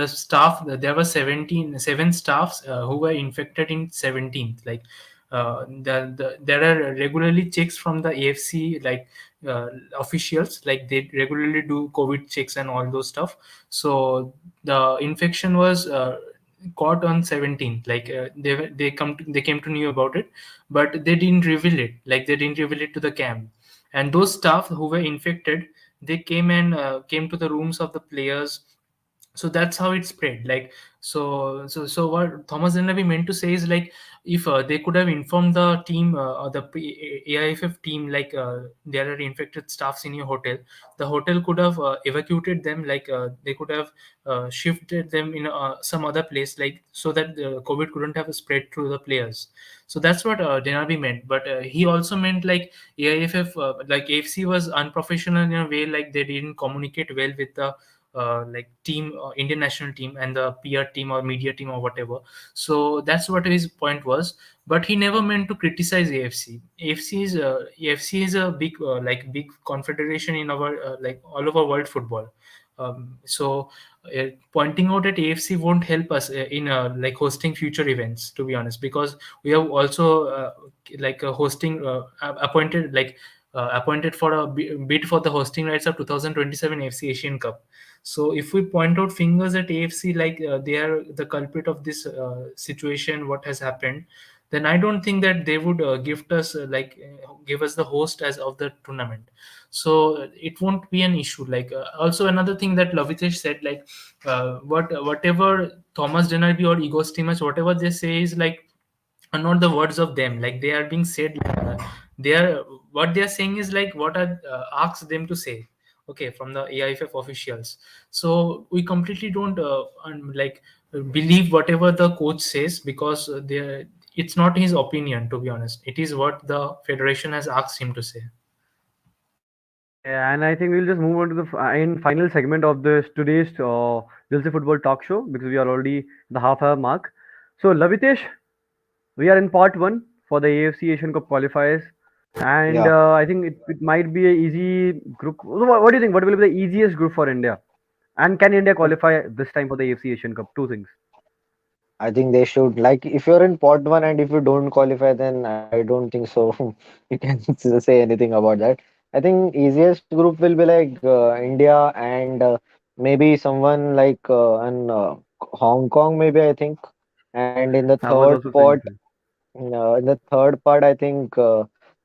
staff, there were seven staffs who were infected in 17th. Like there are regularly checks from the AFC, like uh, officials, like they regularly do COVID checks and all those stuff. So the infection was caught on 17th. Like they came to know about it, but they didn't reveal it. Like they didn't reveal it to the camp. And those staff who were infected, they came and came to the rooms of the players. So that's how it spread. Like so what Thomas Denaby meant to say is, like, if they could have informed the team, or the AIFF team, like there are infected staffs in your hotel, the hotel could have evacuated them. Like they could have shifted them in some other place, like so that the COVID couldn't have spread through the players. So that's what Denaby meant. But he also meant, like, AIFF, like AFC was unprofessional in a way. Like they didn't communicate well with the like team, Indian national team, and the PR team or media team or whatever. So that's what his point was. But he never meant to criticize AFC. AFC is a big like big confederation in our like all over world football. So pointing out at AFC won't help us in like hosting future events, to be honest, because we have also like hosting appointed for a bid for the hosting rights of 2027 AFC Asian Cup. So if we point out fingers at AFC, like they are the culprit of this situation, what has happened, then I don't think that they would gift us give us the host as of the tournament. So it won't be an issue. Like also another thing that Lavitesh said, like whatever Thomas Denaby or Igor Stimac, whatever they say is like are not the words of them. Like they are being said, they are what they are saying is like what are asked them to say, okay, from the AIFF officials. So we completely don't believe whatever the coach says, because it's not his opinion, to be honest. It is what the federation has asked him to say. Yeah, and I think we'll just move on to the final segment of this today's Dilse Football Talk Show because we are already the half-hour mark. So, Lavitesh, we are in part one for the AFC Asian Cup qualifiers, and Yeah, I think it might be a easy group. What do you think? What will be the easiest group for India? And can India but qualify this time for the AFC Asian Cup? Two things. I think they should. Like, if you're in pot one and if you don't qualify, then I don't think so. You can say anything about that. I think easiest group will be like India and maybe someone like Hong Kong, maybe I think. And in the I was third also saying pot, the same. I think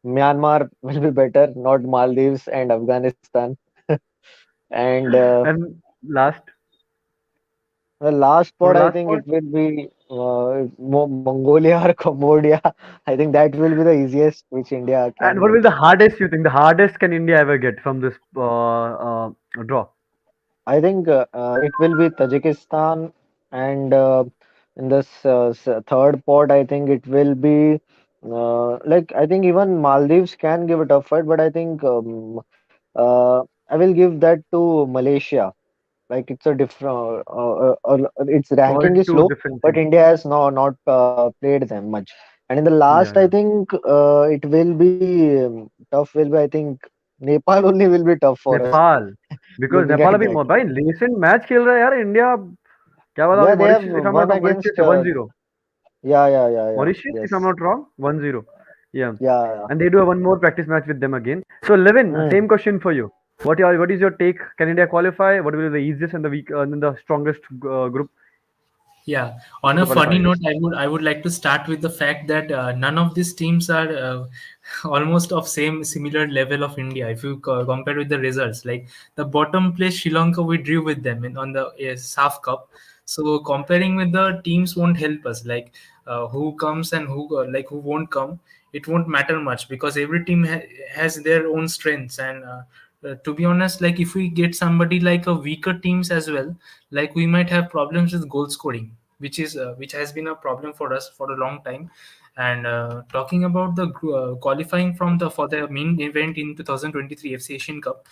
Myanmar will be better, not Maldives and Afghanistan. And And last, the last for spot, I last think spot, it will be Mongolia or Cambodia. I think that will be the easiest which India and can what will get. the hardest you think? The hardest can India ever get from this draw? I think it will be Tajikistan, and in this third pot, I think it will be like I think even Maldives can give a tough fight, but I think I will give that to Malaysia. Like it's a different, its Or ranking it's is two low, different but things? India has not played them much. And in the Yeah, last, I yeah. think it will be tough. Will be I think Nepal only will be tough for us Nepal because looking Nepal at अभी that. भाई recent match खेल रहा है यार India क्या बता अभी Yeah, they have Mauritius if I'm not won wrong against. Mauritius है 1-0 Yeah. Mauritius if I'm Yes. not wrong 1-0 yeah Yeah. and they do a one more practice match with them again so Levin Mm. same question for you what is your take can India qualify what will be the easiest and the weak and the strongest group Yeah. On to a qualify funny note, I would like to start with the fact that none of these teams are almost of similar level of India. If you compare with the results, like the bottom place Sri Lanka, we drew with them on the SAF Cup. So comparing with the teams won't help us. Like who comes and who won't come, it won't matter much because every team has their own strengths. And to be honest, like if we get somebody like a weaker teams as well, like we might have problems with goal scoring, which has been a problem for us for a long time. And talking about the qualifying from the for the main event in 2023 FC Asian Cup,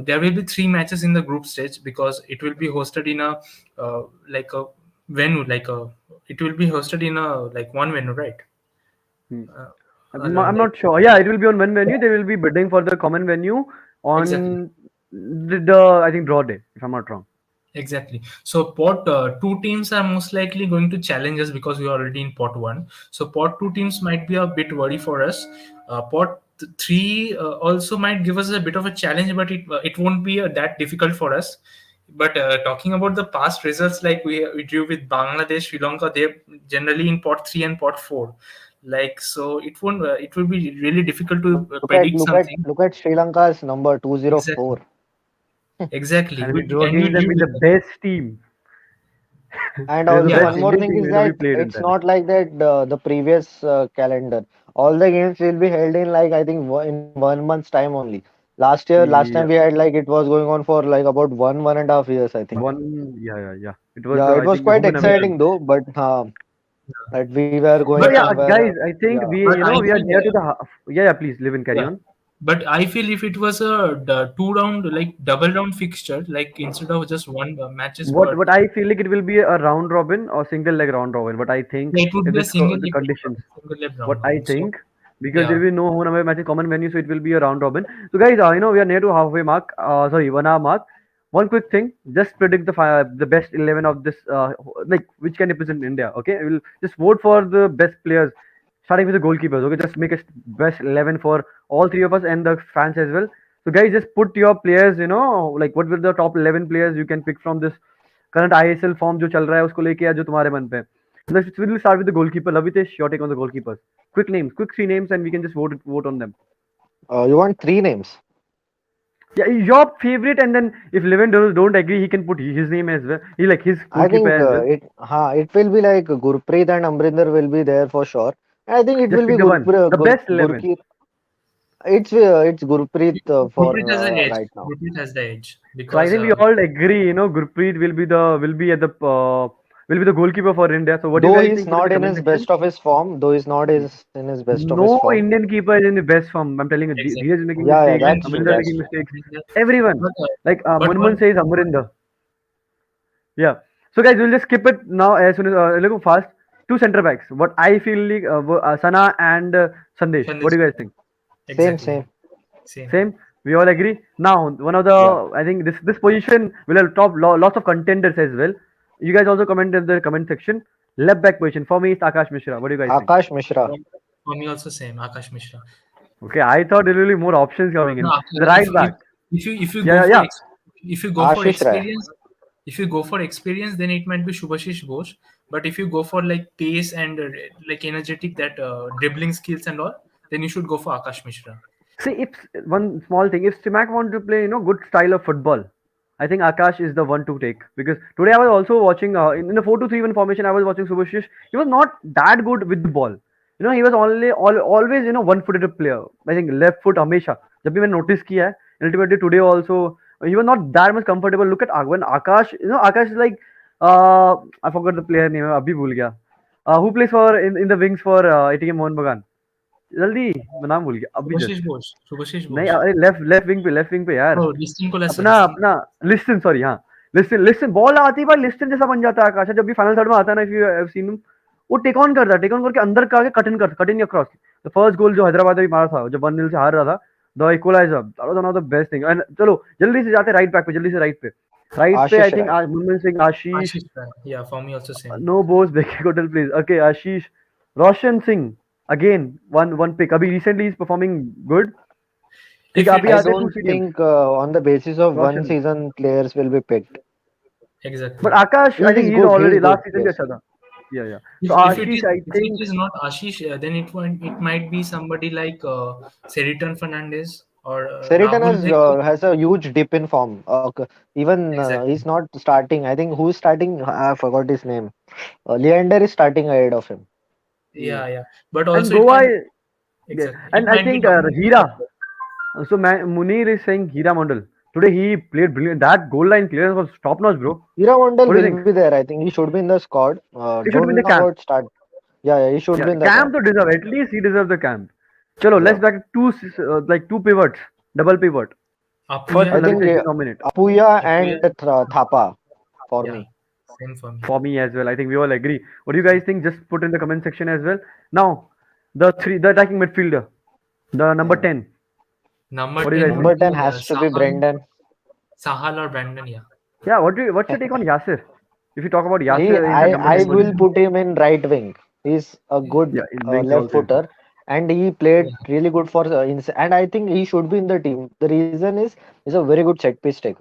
there will be three matches in the group stage because it will be hosted in a like a venue, like a it will be hosted in a like one venue, right? Hmm. Uh, I'm like not sure. Yeah, it will be on one venue. They will be bidding for the common venue exactly. on the I think draw day, if I'm not wrong. Exactly. So pot two teams are most likely going to challenge us because we are already in pot one. So pot two teams might be a bit worry for us. Three also might give us a bit of a challenge, but it won't be that difficult for us. But talking about the past results, like we drew with Bangladesh, Sri Lanka, they're generally in pot three and pot four. Like so, it will be really difficult to Look at predict look at something. look at Sri Lanka's number Exactly. 204. Exactly. And we drew And we against them drew with with the them. best team. And They're the also Yeah. best one more Indian thing team is we that played in it's that. not like that the previous calendar. All the games will be held in like I think in 1 month's time only. Last time we Yeah, had like it was going on for like about 1.5 years, I think. yeah. It was Yeah, it I was think quite home and away Yeah. team. exciting though, but that we were going So But yeah, somewhere. guys, I think we but I we are feel near to the yeah. Please live in carry yeah. on. But I feel if it was the two round like double round fixture, like instead of just one matches What per what I feel like it will be a round robin or single leg round robin. But I think yeah, it would if be a single the leg conditions, single leg what round I robin. So think, because there yeah, will be no home and away matches common venue, so it will be a round robin. So guys, we are near to halfway mark. Sorry, 1 hour mark. One quick thing, just predict the best 11 of this like which can represent India. Okay, we'll just vote for the best players, starting with the goalkeepers. Okay, just make a best 11 for all three of us and the fans as well. So guys, just put your players. Like what will the top 11 players you can pick from this current ISL form जो चल रहा है उसको लेके या जो तुम्हारे मन पे है. Let's we'll start with the goalkeeper. Lavitesh, your take on the goalkeepers. Quick names, quick three names, and we can just vote on them. You want three names? Yeah, your favorite, and then if Levin don't agree, he can put his name as well. He like his I goalkeeper think as well. it will be like Gurpreet and Amrinder will be there for sure. I think it Just will be pick the one, the best 11. Gurpreet. It's Gurpreet for Gurpreet has the edge. right now. Gurpreet has the edge So I because think we all agree. Gurpreet will be at the will be the goalkeeper for India. So what do you Though guys he's think? Put in the not in comment his section. best of his form, though he's not is in his best of his No form. Indian keeper is in the best form. I'm telling you, exactly. Dheeraj is making Yeah, mistakes. that's Even true. Amrinder is That's making true. mistakes. Everyone. But Like but Munmun one says Amrinder. Yeah. So guys, we'll just skip it now as soon as look fast. Two centre backs. What I feel like Sana and Sandesh. What do Sandesh, you guys think? Same, exactly same. same. Same. We all agree. Now one of the Yeah. I think this position will have lots of contenders as well. You guys also comment in the comment section. Left back position for me is Akash Mishra. What do you guys think? Akash Mishra. For me also same. Akash Mishra. Okay, I thought there will be more options coming No, in. The right back. if you go Yeah, for yeah. if you go for Ashish Rai. experience, if you go for experience, then it might be Shubhashish Ghosh. But if you go for like pace and like energetic that dribbling skills and all, then you should go for Akash Mishra. See, if one small thing, if Stimac want to play, good style of football, I think Akash is the one to take. Because today I was also watching in the 4-2-3-1 formation. I was watching Subhashish. He was not that good with the ball. He was always one-footed player. I think left foot हमेशा. जब भी मैंने notice किया है. And ultimately today also he was not that much comfortable. Look at when Akash. Akash is like I forgot the player name. अभी भूल गया. Who plays for in the wings for ATM Mohun Bagan? जल्दी मैं नाम भूल गया अभी Shubhashish just. Ghosh. Shubhashish नहीं Ghosh. अरे लेफ्ट विंग पे यार. Oh, Distin अपना Kolasari. अपना लिस्टन सॉरी हाँ. लिस्टन बॉल आती है भाई लिस्टन जैसा बन जाता है आकाश जब भी फाइनल थर्ड में आता है ना if you have seen him. वो टेक ऑन करता है टेक ऑन करके अंदर का cut in across. The first goal जो हैदराबाद में भी मारा था जब 1-0 से हार रहा था the equaliser that was one of the best thing. And चलो जल्दी से जाते राइट बैक पे जल्दी से राइट पे I Ashish think Rai. Munmun Singh Ashish. Ashish Rai. Yeah, for me also same. No Bose Bheke Kotal please. Okay Ashish Roshan Singh again one pick अभी रिसेंटली इज परफॉर्मिंग गुड. ठीक If है it अभी I is आते हैं don't दूसरी team think on the basis of one Roshan. season players will be picked. But exactly. Akash, I think He's he's good. He's already good. last season Yes. भी अच्छा था. Yeah. So Ashish, I If think it is not Ashish, then it might be somebody like Seriton Fernandez. or Sheraton Rahul Bhai. has a huge dip in form. Even Exactly. he's not starting. I think who's starting? I forgot his name. Leander is starting ahead of him. Hmm. Yeah, yeah. But And also it Goa, might yeah, exactly it and I might be think down to Hira. So Munir is saying Hira Mondal. Today he played brilliant. That goal line clearance was top notch, bro. Hiramondal What do you will think? be there. I think he should be in the squad. He should be in Don't the know camp. about start. Yeah, he should Yeah, be in the camp camp. to deserve. At least he deserves the camp. Chalo, let's Yeah. back to like two pivots, double pivot. First, Apuya I and think Lavites, you nominate. Apuya Apuya. and Thapa for Yeah, me. same for me. For me as well. I think we all agree. What do you guys think? Just put in the comment section as well. Now, the attacking midfielder, the number Hmm. 10. Number What do you 10 guys think? would Number 10 be has to be Sahal, Brendan. Sahal or Brandon. Yeah. Yeah, what's your take on Yasser? If you talk about He, Yasser in the number I 10 will position, put him in right wing. He's a good yeah, in wings left also. footer, and he Yeah. played really good for. And I think he should be in the team. The reason is he's a very good set piece taker.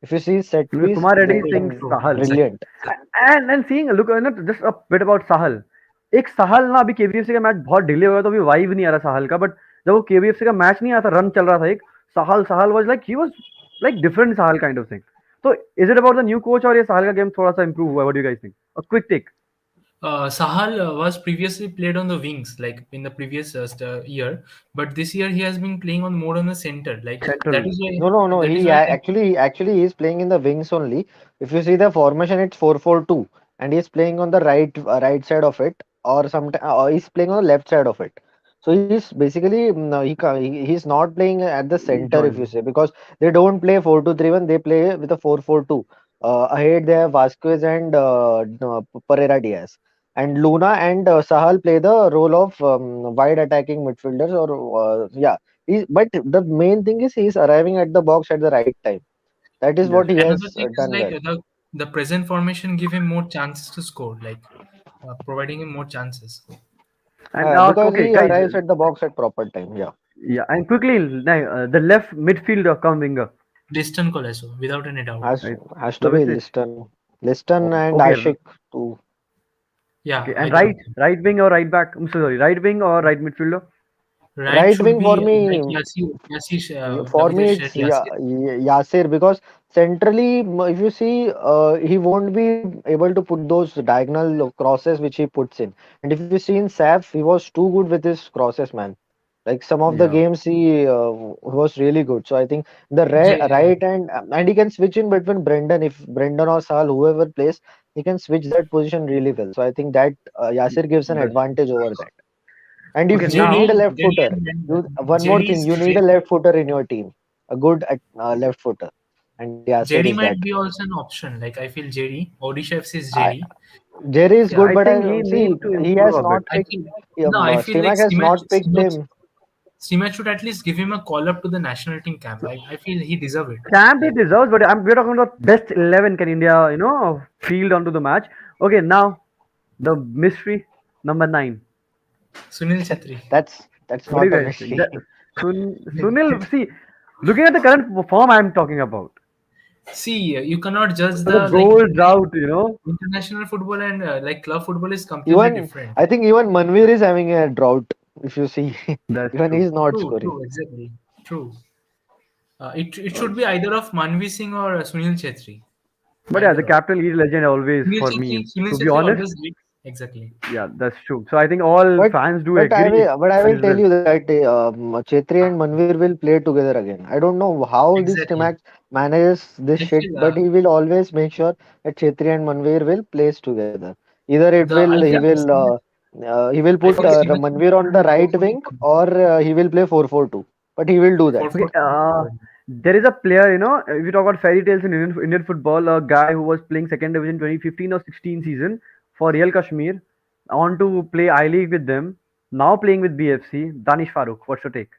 If you see set Because piece, Kumar Reddy they is True, saying can true. Sahal. Exactly. brilliant. And seeing look not just a bit about Sahal. एक साहल ना अभी केवीएफसी का match बहुत delay हुआ तो अभी vibe नहीं आ रहा साहल का बट जब वो केवीएफसी का मैच नहीं आया था रन चल रहा था एक Sahal Sahal was like he was like different Sahal kind of thing तो is it about the new coach और ये साहल का गेम थोड़ा सा इंप्रूव हुआ what do you guys think a quick take Sahal was previously played on the wings, like in the previous year, but this year he has been playing on more on the center. Like that central is why No. that is He why actually is playing in the wings only. If you see the formation, it's 4-4-2, and he's playing on the right side of it, or he's playing on the left side of it. So he's basically he's not playing at the center if you join say, because they don't play 4-2-3-1. They play with a 4-4-2. Ahead they have Vasquez and Pereira Diaz. And Luna and Sahal play the role of wide attacking midfielders, or yeah. But the main thing is he's arriving at the box at the right time. That is what yes he another has thing is done like well. the present formation give him more chances to score, like providing him more chances. And Because okay he guys arrives at the box at proper time. Yeah, yeah and quickly the left midfielder come winger Distant Coleso, without any doubt. has right has to be Lavites Liston and okay Ashik too. Yeah, okay and either of them. right wing or right back I'm so sorry right wing or right midfielder Right Right should wing for be like me, Yasir, for David me has shared it's Yasir. Yasir, because centrally, if you see, he won't be able to put those diagonal crosses which he puts in. And if you see in SAF, he was too good with his crosses, man. Like some of the yeah games he was really good. So I think the J- right and he can switch in between Brendan, if Brendan or Sal, whoever plays, he can switch that position really well. So I think that Yasir gives an that's advantage over that. And okay if you need a now left JD footer, one more thing, you need a left footer in your team, a good left footer, and Yasir is JD that. might be also an option. Like I feel JD, Odisha FC is I, JD. Jerry is yeah good, I but think I he see needs to he improve has a bit not I picked. feel no, I feel like Stimac has not picked him. Stimac should at least give him a call up to the national team camp. I feel he deserve it. camp he Like deserves, but we're talking about best 11 can India, field onto the match. Okay, now the mystery number 9. Sunil Chetri. That's What do not you a guys think? mystery. Sunil, see, looking at the current form I'm talking about, See, you cannot judge for the the like goal drought. international football and like club football is completely Even different. I think even Manvir is having a drought. If you see, That's even true. he's not True, scoring. true, exactly. True. It should be either of Manvi Singh or Sunil Chetri. But yeah, the Either of. capital lead legend always Sunil for Chetri, me. Sunil To be Chetri honest, always leads. Exactly. yeah, that's true. So I think all But fans do but agree I will as tell well. you that Chetri and Manvir will play together again. I don't know how this Exactly. Timax manages this I shit, feel but he will always make sure that Chetri and Manvir will place together. Either it the will I he Yeah. feel will he will I put feel Sriman Manvir Chetri on the will go right for the wing, or he will play 4-4-2. But he will do that. 4-4. Okay, there is a player, if you talk about fairy tales in Indian football, a guy who was playing second division 2015 or 16 season for Real Kashmir, on to play I League with them, now playing with BFC, Danish Farooq. What's your take?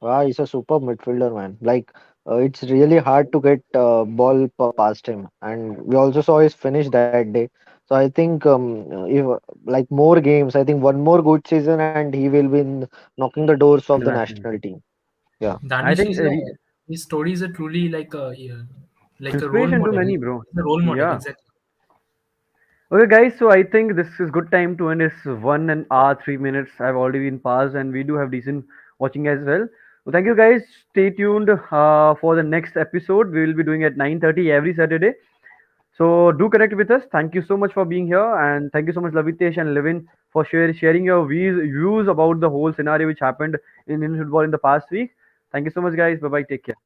Wow, he's a super midfielder, man. Like it's really hard to get ball past him, and we also saw his finish that day. So I think if like more games, I think one more good season, and he will be knocking the doors of The the national national team. team. Yeah, I Danish think is a his story is a truly like a yeah, like a role inspiration to model. many, bro. He's a role model, Yeah. exactly. Okay, guys. So I think this is good time to end. It's 1 hour 3 minutes. I've already been passed, and we do have decent watching as well. So thank you guys. Stay tuned for the next episode. We will be doing at 9:30 every Saturday. So do connect with us. Thank you so much for being here, and thank you so much, Lavitesh and Levin, for sharing your views about the whole scenario which happened in Indian football in the past week. Thank you so much, guys. Bye bye. Take care.